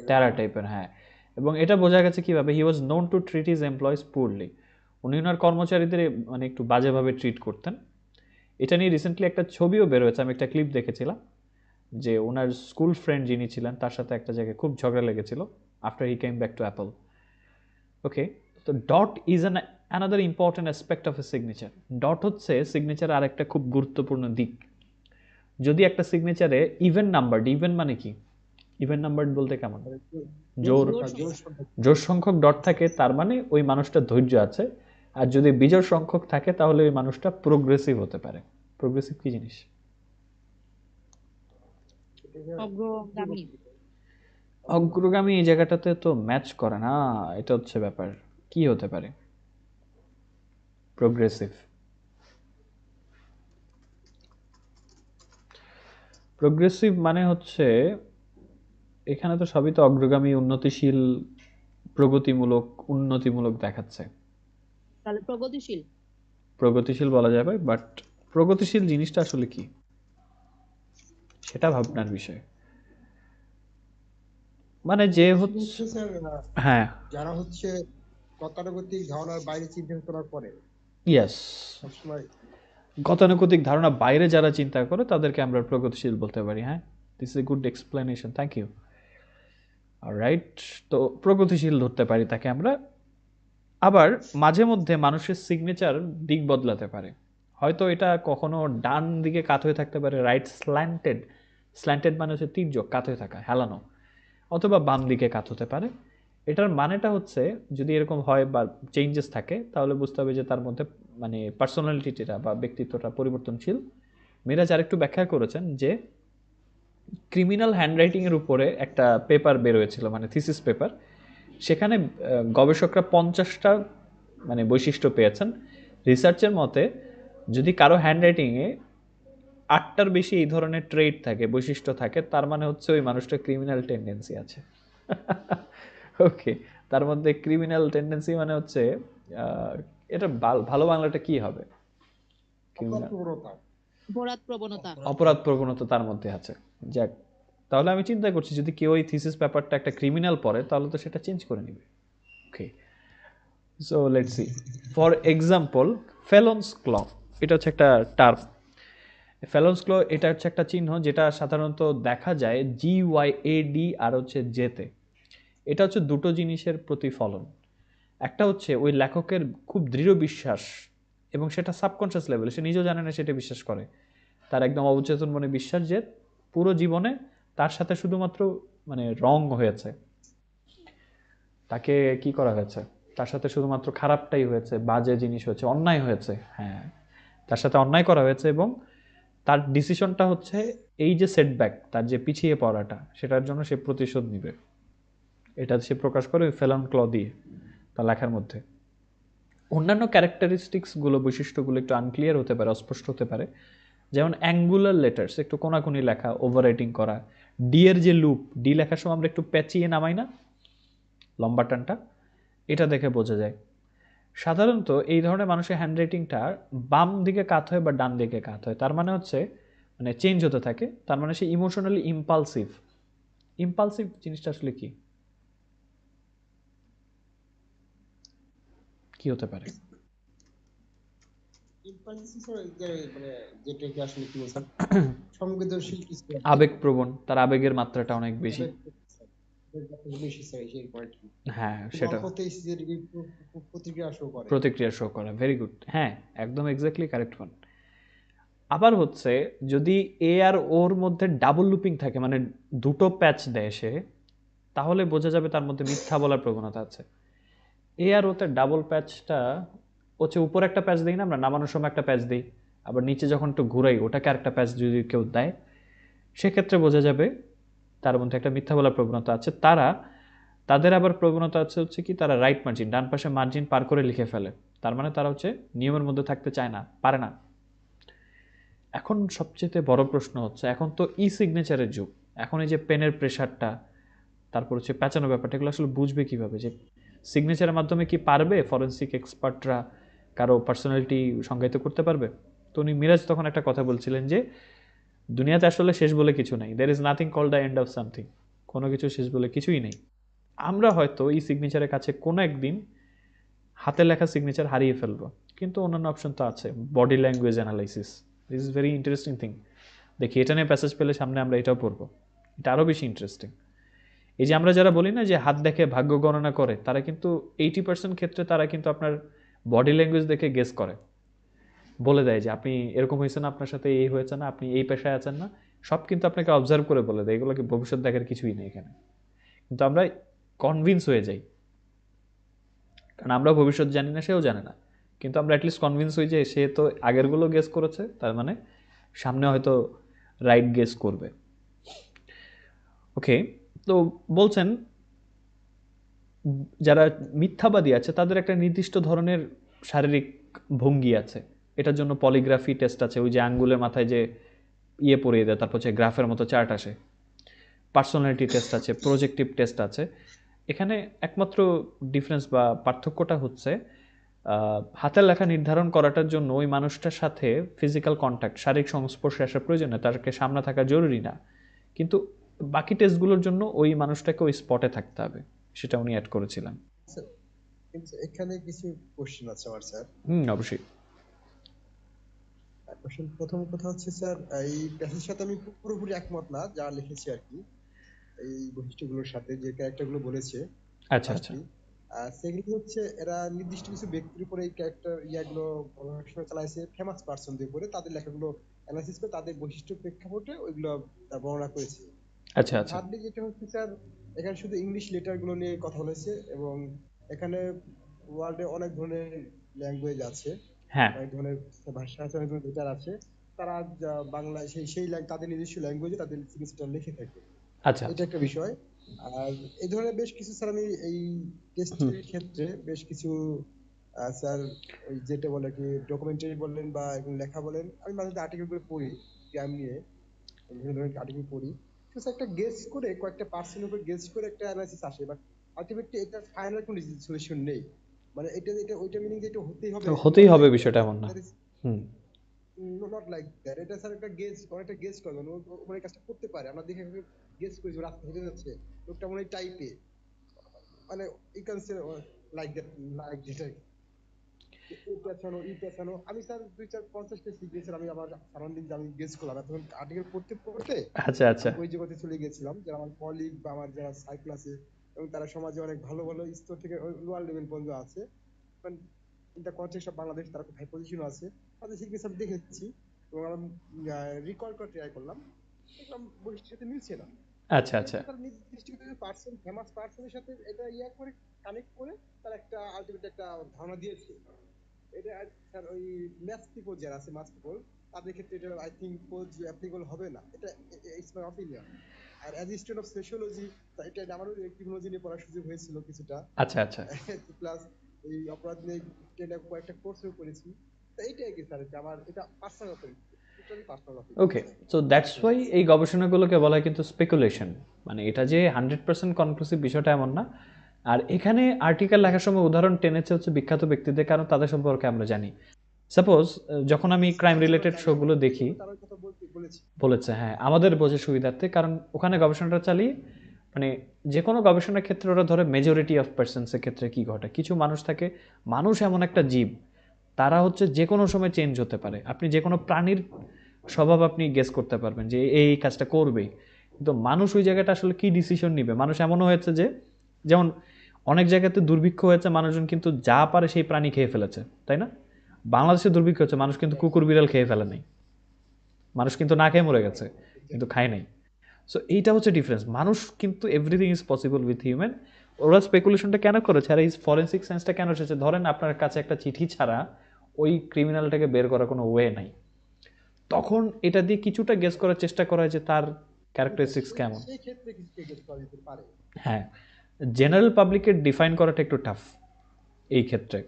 টেরা টাইপের। হ্যাঁ, এবং এটা বোঝা গেছে কিভাবে, he was known to treat his employees poorly. উনি ওনার কর্মচারীদের মানে একটু বাজেভাবে ট্রিট করতেন। এটা নিয়ে রিসেন্টলি একটা ছবিও বের হয়েছে, আমি একটা ক্লিপ দেখেছিলাম, যে ওনার স্কুল ফ্রেন্ড যিনি ছিলেন তার সাথে একটা জায়গায় খুব ঝগড়া লেগেছিল after he came back to Apple. Okay, তো dot is another important aspect of a signature. Dot হচ্ছে সিগনেচার আর একটা খুব গুরুত্বপূর্ণ দিক। যদি একটা সিগনেচারে ইভেন নাম্বারড, ইভেন মানে কি? ইভেন নাম্বারড বলতে কেমন? জোড় সংখ্যক ডট থাকে, তার মানে ওই মানুষটা ধৈর্য আছে। আর যদি বিজোড় সংখ্যক থাকে তাহলে ওই মানুষটা প্রোগ্রেসিভ হতে পারে। প্রোগ্রেসিভ কি জিনিস? অগ্রগামী। অগ্রগামী এই জায়গাটাতে তো ম্যাচ করে না, এটা হচ্ছে ব্যাপার। কি হতে পারে প্রোগ্রেসিভ? প্রোগ্রেসিভ মানে হচ্ছে, এখানে তো সবই তো অগ্রগামী, উন্নতিশীল, প্রগতিমূলক, উন্নতিমূলক দেখাচ্ছে। তাহলে প্রগতিশীল। প্রগতিশীল বলা যাবে, বাট প্রগতিশীল জিনিসটা আসলে কি সেটা ভাবনার বিষয়। মানে যে হচ্ছে, হ্যাঁ, যারা হচ্ছে গতানুগতিক ধারণার বাইরে চিন্তা করার পরে, ইয়েস, সবসময় গতানুগতিক ধারণা বাইরে যারা চিন্তা করে তাদেরকে আমরা প্রগতিশীল বলতে পারি। হ্যাঁ, this is a good explanation, thank you. Alright, তো প্রগতিশীল ধরতে পারি তাকে আমরা। আবার মাঝে মধ্যে মানুষের সিগনেচার দিক বদলাতে পারে। হয়তো এটা কখনো ডান দিকে কাত হয়ে থাকতে পারে, রাইট স্ল্যান্টেড। স্ল্যান্টেড মানে হচ্ছে তির্যক, কাত হয়ে থাকা, হেলানো। অথবা বাম দিকে কাত হতে পারে। এটার মানেটা হচ্ছে, যদি এরকম হয় বা চেঞ্জেস থাকে, তাহলে বুঝতে হবে যে তার মধ্যে মানে পার্সোনালিটিটা বা ব্যক্তিত্বটা পরিবর্তনশীল। মিরাজ আরেকটু ব্যাখ্যা করেছেন যে ক্রিমিনাল হ্যান্ডরাইটিংয়ের উপরে একটা পেপার বের হয়েছিল, মানে থিসিস পেপার। সেখানে গবেষকরা 50টা মানে বৈশিষ্ট্য পেয়েছেন। রিসার্চের মতে যদি কারো হ্যান্ডরাইটিংয়ে 8টার বেশি এই ধরনের ট্রেড থাকে, বৈশিষ্ট্য থাকে, তার মানে হচ্ছে ওই মানুষটা ক্রিমিনাল টেন্ডেন্সি আছে। ওকে, তার মধ্যে ক্রিমিনাল টেন্ডেন্সি মানে হচ্ছে এটা ভালো বাংলাটা কি হবে? অপরাধ প্রবণতা তার মধ্যে আছে। যাক, তাহলে আমি চিন্তা করছি যদি কেউ এই থিসিস পেপারটা একটা ক্রিমিনাল পড়ে তাহলে তো সেটা চেঞ্জ করে নেবে। Okay, so let's see. For example, felon's claw, এটা হচ্ছে একটা টার্ম। ফেলন্স ক্ল এটা হচ্ছে একটা চিহ্ন যেটা সাধারণত দেখা যায় GYAD আর হচ্ছে জেতে। এটা হচ্ছে দুটো জিনিসের প্রতিফলন। একটা হচ্ছে ওই লেখকের খুব দৃঢ় বিশ্বাস, এবং সেটা সাবকনশিয়াস লেভেলে, সে নিজেও জানে না সেটা বিশ্বাস করে। তার একদম অবচেতন মনে বিশ্বাস যে পুরো জীবনে তার সাথে শুধুমাত্র মানে রং হয়েছে, তাকে কি করা হয়েছে, তার সাথে শুধুমাত্র খারাপটাই হয়েছে, বাজে জিনিস হয়েছে, অন্যায় হয়েছে। হ্যাঁ, তার সাথে অন্যায় করা হয়েছে, এবং তার ডিসিশনটা হচ্ছে এই যে সেটব্যাক, তার যে পিছিয়ে পড়াটা, সেটার জন্য সে প্রতিশোধ নিবে, এটা সে প্রকাশ করে ওই ফেলন ক্ল দিয়ে তার লেখার মধ্যে। অন্যান্য ক্যারেক্টারিস্টিক্সগুলো, বৈশিষ্ট্যগুলো একটু আনক্লিয়ার হতে পারে, অস্পষ্ট হতে পারে। যেমন অ্যাঙ্গুলার লেটার্স, একটু কোনাকুনি লেখা, ওভার রাইটিং করা। ডি এর যে লুপ, ডি লেখার সময় আমরা একটু প্যাচিয়ে নামাই না লম্বা টানটা, এটা দেখে বোঝা যায়। সাধারণত এই ধরনের মানুষের হ্যান্ডরাইটিংটা বাম দিকে কাত হয় বা ডান দিকে কাত হয়, তার মানে হচ্ছে মানে চেঞ্জ হতে থাকে, তার মানে সে ইমোশনালি ইম্পালসিভ। ইম্পালসিভ জিনিসটা আসলে কি কি হতে পারে? আবেগপ্রবণ, তার আবেগের মাত্রাটা অনেক বেশি। হ্যাঁ, সেটা প্রতিক্রিয়া শো করে। ভেরি গুড, হ্যাঁ একদম এক্স্যাক্টলি কারেক্ট ওয়ান। আবার হচ্ছে যদি এ আর ওর মধ্যে ডাবল লুপিং থাকে, মানে দুটো প্যাচ দেয় সে, তাহলে বোঝা যাবে তার মধ্যে মিথ্যা বলার প্রবণতা আছে। এ আর ওতে ডাবল প্যাচটা হচ্ছে, উপরে একটা প্যাচ দিই না আমরা, নামানোর সময় একটা প্যাচ দিই, আবার নিচে যখন একটু ঘুরাই ওটাকে আরেকটা প্যাচ যদি কেউ দেয়, সেক্ষেত্রে বোঝা যাবে তার মধ্যে একটা মিথ্যা বলার প্রবণতা আছে। তাদের আবার প্রবণতা আছে হচ্ছে কি, তারা রাইট মার্জিন, ডান পাশে মার্জিন পার করে লিখে ফেলে, তার মানে তারা হচ্ছে নিয়মের মধ্যে থাকতে চায় না, পারে না। এখন সবচেয়ে বড় প্রশ্ন হচ্ছে, এখন তো ই সিগনেচারের যুগ, এখন এই যে পেনের প্রেশারটা, তারপর হচ্ছে প্যাঁচানো ব্যাপারটা, এগুলো আসলে বুঝবে কিভাবে যে সিগনেচারের মাধ্যমে কি পারবে ফরেন্সিক এক্সপার্টরা কারো পার্সোনালিটি সংজ্ঞায়িত করতে পারবে? তো উনি মিরাজ তখন একটা কথা বলছিলেন যে দুনিয়াতে আসলে শেষ বলে কিছু নেই, there is nothing call the end of something, কোনো কিছু শেষ বলে কিছুই নেই। আমরা হয়তো এই সিগনেচারের কাছে কোনো একদিন হাতে লেখা সিগনেচার হারিয়ে ফেলবো, কিন্তু অন্যান্য অপশন তো আছে। Body language analysis, this is very interesting thing. দেখি এটা নিয়ে প্যাসেজ পেলে সামনে আমরা এটাও পড়বো, এটা আরও বেশি ইন্টারেস্টিং। এই যে আমরা যারা বলি না যে হাত দেখে ভাগ্য গণনা করে, তারা কিন্তু 80% ক্ষেত্রে তারা কিন্তু আপনার বডি ল্যাঙ্গুয়েজ দেখে গেস করে, বলে দেয় যে আপনি এরকম হয়েছে না, আপনার সাথে এই হয়েছে না, আপনি এই পেশায় আছেন না, সব কিন্তু আপনাকে অবজার্ভ করে বলে দেয়। এগুলোকে ভবিষ্যৎ দেখার কিছুই নেই এখানে, কিন্তু আমরা কনভিন্স হয়ে যাই, কারণ আমরা ভবিষ্যৎ জানি না, সেও জানে না, কিন্তু আমরা অ্যাটলিস্ট কনভিন্স হয়ে যাই সে তো আগেরগুলো গেস করেছে, তার মানে সামনে হয়তো রাইট গেস করবে। ওকে, তো বলছেন যারা মিথ্যাবাদী আছে তাদের একটা নির্দিষ্ট ধরনের শারীরিক ভঙ্গি আছে, এটার জন্য পলিগ্রাফি টেস্ট আছে, ওই যে আঙ্গুলের মাথায় যে ইয়ে পরিয়ে দেয়, তারপর হচ্ছে গ্রাফের মতো চার্ট আসে, পার্সোনালিটি টেস্ট আছে, প্রজেক্টিভ টেস্ট আছে। এখানে একমাত্র ডিফারেন্স বা পার্থক্যটা হচ্ছে হাতের লেখা নির্ধারণ করাটার জন্য ওই মানুষটার সাথে ফিজিক্যাল কন্ট্যাক্ট, শারীরিক সংস্পর্শে আসার প্রয়োজন নেই, তাকে সামনে থাকা জরুরি না, কিন্তু বাকি টেস্টগুলোর জন্য ওই মানুষটাকে ওই স্পটে থাকতে হবে, সেটা উনি অ্যাড করেছিলেন। কিন্তু এখানে কিছু কোশ্চেন আছে আমার স্যার। অবশ্যই। প্রথম কথা হচ্ছে স্যার, এই প্যাসেজের সাথে আমি পুরোপুরি একমত না যা লিখেছি আর কি, এই বৈশিষ্ট্যগুলোর সাথে যে ক্যারেক্টারগুলো বলেছে। আচ্ছা আচ্ছা। সেগুলো হচ্ছে এরা নির্দিষ্ট কিছু ব্যক্তির উপরে এই ক্যারেক্টার ইয়াগুলো গবেষণা চালাইছে, ফেমাস পার্সনদের উপরে, তাদের লেখাগুলো অ্যানালাইসিস করে তাদের বৈশিষ্ট্য প্রেক্ষাপটে ওইগুলো তার বর্ণনা করেছে। আচ্ছা আচ্ছা। থার্ডলি যেটা হচ্ছে স্যার, এখানে শুধু ইংলিশ লেটার গুলো নিয়ে কথা বলেছে, এবং এখানে ওয়ার্ল্ডে অনেক ধরনের ল্যাঙ্গুয়েজ আছে, হ্যাঁ, অনেক ধরনের ভাষা আছে, অনেক ধরনের লেটার আছে, তারা বাংলায় তাদের নিজস্ব ল্যাঙ্গুয়েজে তাদের সিগনেচারটা লিখে থাকে। আচ্ছা এটা একটা বিষয়। আর এই ধরনের বেশ কিছু স্যার আমি এই টেস্টের ক্ষেত্রে বেশ কিছু স্যার ওই যেটা বলে কি ডকুমেন্টারি বললেন বা লেখা বলেন, আমি মাঝে মাঝে আর্টিকেল গুলো পড়ি গ্রাম নিয়ে, বিভিন্ন ধরনের আর্টিকেল পড়ি, তো একটা গেস করে কয়েকটা পার্সেন্টের উপর গেস করে একটা অ্যানালাইসিস আসে, বাট আলটিমেটলি এটা ফাইনাল কোনো সলিউশন নেই। মানে এটা এটা ওইটা মিনিং যে এটা হতেই হবে বিষয়টা এমন না। Not like that. এটা স্যার একটা গেস, অনেকটা গেস করে, ও এই কাজটা করতে পারে, আমরা দেখে গেস করি যে রাস্তা হেঁটে যাচ্ছে, লোকটা মনে হয় টাইপে, মানে I can say like that, like যেটা আমি স্যার 2-4-50টা সিগনেচার আমি আমার সারাউন্ডিং আমি গেস করলাম তখন আর্টিকেল পড়তে পড়তে। আচ্ছা আচ্ছা। ওই জগতে চলে গেছিলাম, যারা আমার কলিগ বা আমার যারা সাইকেল আছে, এবং তারা সমাজে অনেক ভালো ভালো স্তর থেকে লোয়ার লেভেল পর্যন্ত আছে, in the context of Bangladesh তারা খুব হাই পজিশন আছে, তাদের সিগনেচার দেখেছি এবং আমরা রিকল করে ট্রাই করলাম, দেখলাম বৈশিষ্ট্যের সাথে মিলছে না। আচ্ছা আচ্ছা। তার নির্দিষ্ট কিছু পার্সন, ফেমাস পার্সনের সাথে এটা করে কানেক্ট করে তার একটা আলটিমেট একটা ধারণা দিয়েছে। এটা স্যার ওই ম্যাথ পিপল যারা আছে, ম্যাথ পিপল, তাদের ক্ষেত্রে এটা আই থিঙ্ক প্রযোজ্য অ্যাপ্লিকেবল হবে না। এটা ইটস মাই অপিনিয়ন। আর as a student of sociology, এটা আমারও ক্রিমিনোলজি নিয়ে পড়ার সুযোগ হয়েছিল কিছুটা। আচ্ছা আচ্ছা প্লাস এই অপরাধ নিয়ে কয়েকটা কোর্সও করেছি। তো এইটাই কি স্যার, আমার এটা personal opinion, totally personal opinion. Okay, so that's why এই গবেষণাগুলোকে বলা হয় কিন্তু স্পেকুলেশন, মানে এটা যে 100% কনক্লুসিভ বিষয়টা এমন না। আর এখানে আর্টিকেল লেখার সময় উদাহরণ টেনেছে হচ্ছে বিখ্যাত ব্যক্তিদের, কারণ তাদের সম্পর্কে আমরা জানি। সাপোজ যখন আমি ক্রাইম রিলেটেড শোগুলো দেখি, বলেছে হ্যাঁ আমাদের বোঝার সুবিধার্থে, কারণ ওখানে গবেষণাটা চালিয়ে মানে যে কোনো গবেষণার ক্ষেত্রে ওরা ধরে মেজরিটি অফ পার্সনসের ক্ষেত্রে কি ঘটে। কিছু মানুষ থাকে, মানুষ এমন একটা জীব, তারা হচ্ছে যে কোনো সময় চেঞ্জ হতে পারে। আপনি যে কোনো প্রাণীর স্বভাব আপনি গেস করতে পারবেন যে এই কাজটা করবে, কিন্তু মানুষ ওই জায়গাটা আসলে কি ডিসিশন নিবে। মানুষ এমনও হয়েছে যে, যেমন অনেক জায়গাতে দুর্ভিক্ষ হয়েছে, মানুষজন কিন্তু যা পারে সেই প্রাণী খেয়ে ফেলেছে, তাই না? বাংলাদেশে দুর্ভিক্ষ হচ্ছে, মানুষ কিন্তু কুকুর বিড়াল খেয়ে ফেলে নাই, মানুষ কিন্তু না খেয়ে মরে গেছে, কিন্তু খায় নাই। সো এইটা হচ্ছে ডিফারেন্স। মানুষ কিন্তু everything is possible with human. ওরা স্পেকুলেশনটা কেন করেছে আর এই ফরেন্সিক সায়েন্সটা কেন এসেছে? ধরেন আপনার কাছে একটা চিঠি ছাড়া ওই ক্রিমিনালটাকে বের করার কোনো ওয়ে নাই, তখন এটা দিয়ে কিছুটা গেস করার চেষ্টা করা হয় যে তার ক্যারেক্টারিস্টিক্স কেমন। হ্যাঁ, জেনারেল পাবলিকের ডিফাইন করাটা একটু টাফ এই ক্ষেত্রে,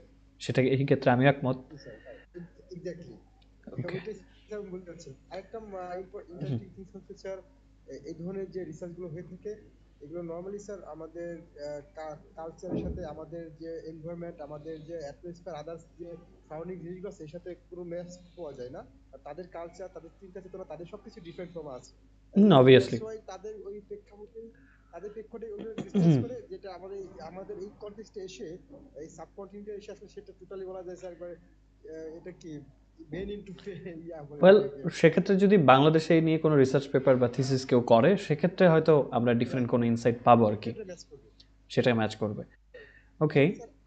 সেটা এই ক্ষেত্রে আমি একমত। আরেকটা ইন্টারেস্টিং থিংস হচ্ছে স্যার, এই ধরনের যে রিসার্চ গুলো হয়ে থাকে, এগুলো নরমালি স্যার আমাদের কালচারের সাথে, আমাদের যে এনভায়রনমেন্ট, আমাদের যে অ্যাটমসফিয়ার, আদার্স যে সারাউন্ডিং জিনিসগুলো আছে, এর সাথে কোনো ম্যাচ পাওয়া যায় না। আর তাদের কালচার, তাদের চিন্তা চেতনা, তাদের সবকিছু ডিফারেন্ট ফ্রম আস। অবভিয়াসলি তাদের ওই প্রেক্ষাপটে, তাদের প্রেক্ষাপটে ওগুলো ডিসকাস করে, যেটা আমাদের এই কনটেক্সটে এসে, এই সাবকন্টিনেন্টে এসে আসলে সেটা টোটালি বলা যায় স্যার একবার এটা কি ওয়েল, সেক্ষেত্রে যদি বাংলাদেশে এই নিয়ে কোনো রিসার্চ পেপার বা থিসিস কেউ করে, সেক্ষেত্রে হয়তো আমরা ডিফারেন্ট কোনো ইনসাইট পাবো আর কি, সেটাই ম্যাচ করবে। ওকে,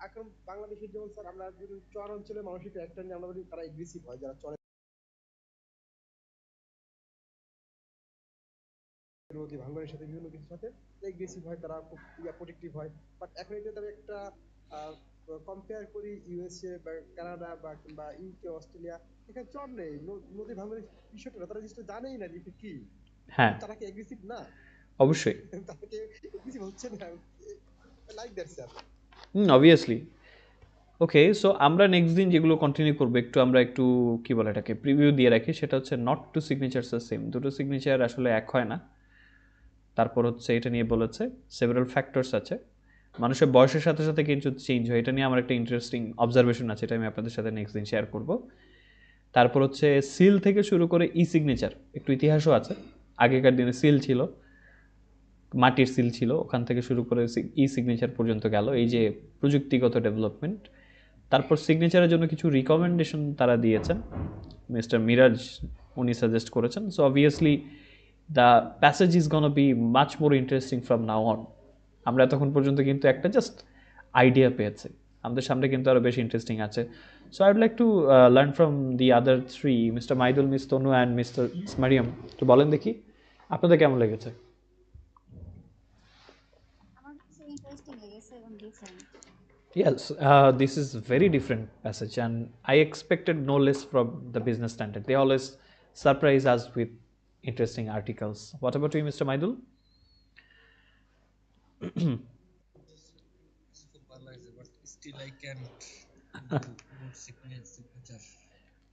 এখন বাংলাদেশের যেমন স্যার, আমরা যদি চর অঞ্চলের মানুষের ক্যারেক্টার নিয়ে আমরা বলি তারা এগ্রেসিভ হয়, যারা চরে নদী ভাঙ্গনের সাথে বিভিন্ন কিছুর সাথে এগ্রেসিভ হয়, তারা খুব প্রোটেক্টিভ হয়। বাট এখন এটা তারা একটা কম্পেয়ার করি ইউএসএ বা কানাডা বা কিংবা ইউকে, অস্ট্রেলিয়া, এখানে চর নেই, নদী ভাঙ্গনের বিষয়টা তারা জিনিসটা জানেই না যে কি। হ্যাঁ তারা কি এগ্রেসিভ না? অবশ্যই, তারা কি এগ্রেসিভ হচ্ছে না, like that sir. Obviously. Okay, so আমরা নেক্সট দিন যেগুলো কন্টিনিউ করবো, আমরা একটু কি বলে এটাকে প্রিভিউ দিয়ে রাখি। সেটা হচ্ছে নট টু সিগনেচারস আর সেম, দুটো সিগনেচার আসলে এক হয় না। তারপর হচ্ছে এটা নিয়ে বলেছে সেভারাল ফ্যাক্টরস আছে, মানুষের বয়সের সাথে সাথে কিন্তু চেঞ্জ হয়। এটা নিয়ে আমার একটা ইন্টারেস্টিং অবজারভেশন আছে, এটা আমি আপনাদের সাথে নেক্সট দিন শেয়ার করব। তারপর হচ্ছে সিল থেকে শুরু করে ই সিগনেচার, একটু ইতিহাসও আছে। আগেকার দিনে সিল ছিল, মাটির সিল ছিল, ওখান থেকে শুরু করে ই সিগনেচার পর্যন্ত গেল, এই যে প্রযুক্তিগত ডেভেলপমেন্ট। তারপর সিগনেচারের জন্য কিছু রিকমেন্ডেশন তারা দিয়েছেন, মিস্টার মিরাজ উনি সাজেস্ট করেছেন। So obviously the passage is gone B much more interesting from now on. আমরা এতক্ষণ পর্যন্ত কিন্তু একটা জাস্ট আইডিয়া পেয়েছি, আমাদের সামনে কিন্তু আরও বেশি ইন্টারেস্টিং আছে। So I would like to learn from the other three, mister Maidul, miss Tanu and mister Mariam. তো বলেন দেখি আপনাদের কেমন লেগেছে? আমার কাছে ইন্টারেস্টিং লেগেছে এবং different. Yes, this is very different passage, and I expected no less from the business standard. They always surprise us with interesting articles. What about you, Mr. Maidul? Still I can't do good signature.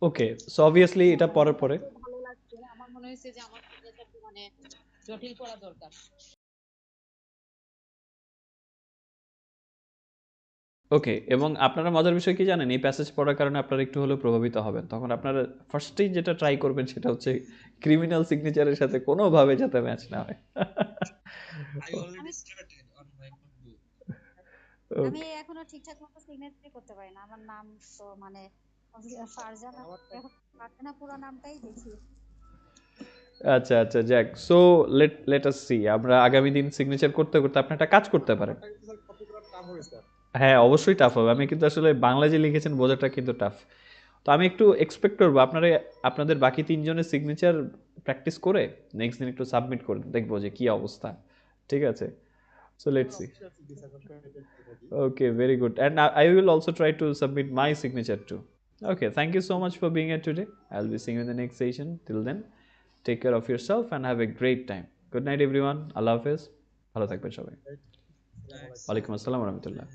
Okay, so obviously এটা পরের পরে ভালো লাগছে, আমার মনে হয়েছে যে আমার সিগনেচারটা মানে জটিল করা দরকার। ওকে, এবং আপনারা মজার বিষয় কি জানেন, এই প্যাসেজ পড়ার কারণে আপনারা একটু হলেও প্রভাবিত হবেন। তখন আপনারা ফার্স্টেই যেটা ট্রাই করবেন সেটা হচ্ছে ক্রিমিনাল সিগনেচারের সাথে কোনোভাবে যাতে ম্যাচ না হয়। I already started on my book. আমি এখনো ঠিকঠাক মতো সিগনেচারই করতে পারি না। আমার নাম তো মানে ফারজানা, ফারজানা পুরো নামটাই দেখি। আচ্ছা আচ্ছা, যাক। সো লেট আস সি, আমরা আগামী দিন সিগনেচার করতে করতে আপনি একটা কাজ করতে পারেন। হ্যাঁ অবশ্যই টাফ হবে, আমি কিন্তু আসলে বাংলা যে লিখেছেন বোঝাটা কিন্তু টাফ। তো আমি একটু এক্সপেক্ট করবো আপনাদের বাকি তিনজনের সিগনেচার প্র্যাকটিস করে নেক্সট দিন একটু সাবমিট করে দেখবো যে কি অবস্থা। ঠিক আছে, so let's see. Okay, very good, and I will also try to submit my signature too. Okay, thank you so much for being here today. I'll be seeing you in the next session. Till then, take care of yourself and have a great time. Good night, everyone. Allah Hafiz. ভালো থাকবেন সবাই। ওয়ালাইকুম আসসালাম ওয়া রাহমাতুল্লাহ।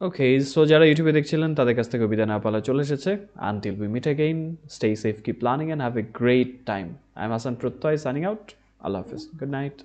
ওকে, so যারা ইউটিউবে দেখছিলেন তাদের কাছ থেকে বিদায় না পালা চলে এসেছে। Until we meet again, stay safe, keep planning and have a great time. I am Hasan Pratyay, signing out. আল্লাহ হাফিজ। Good night.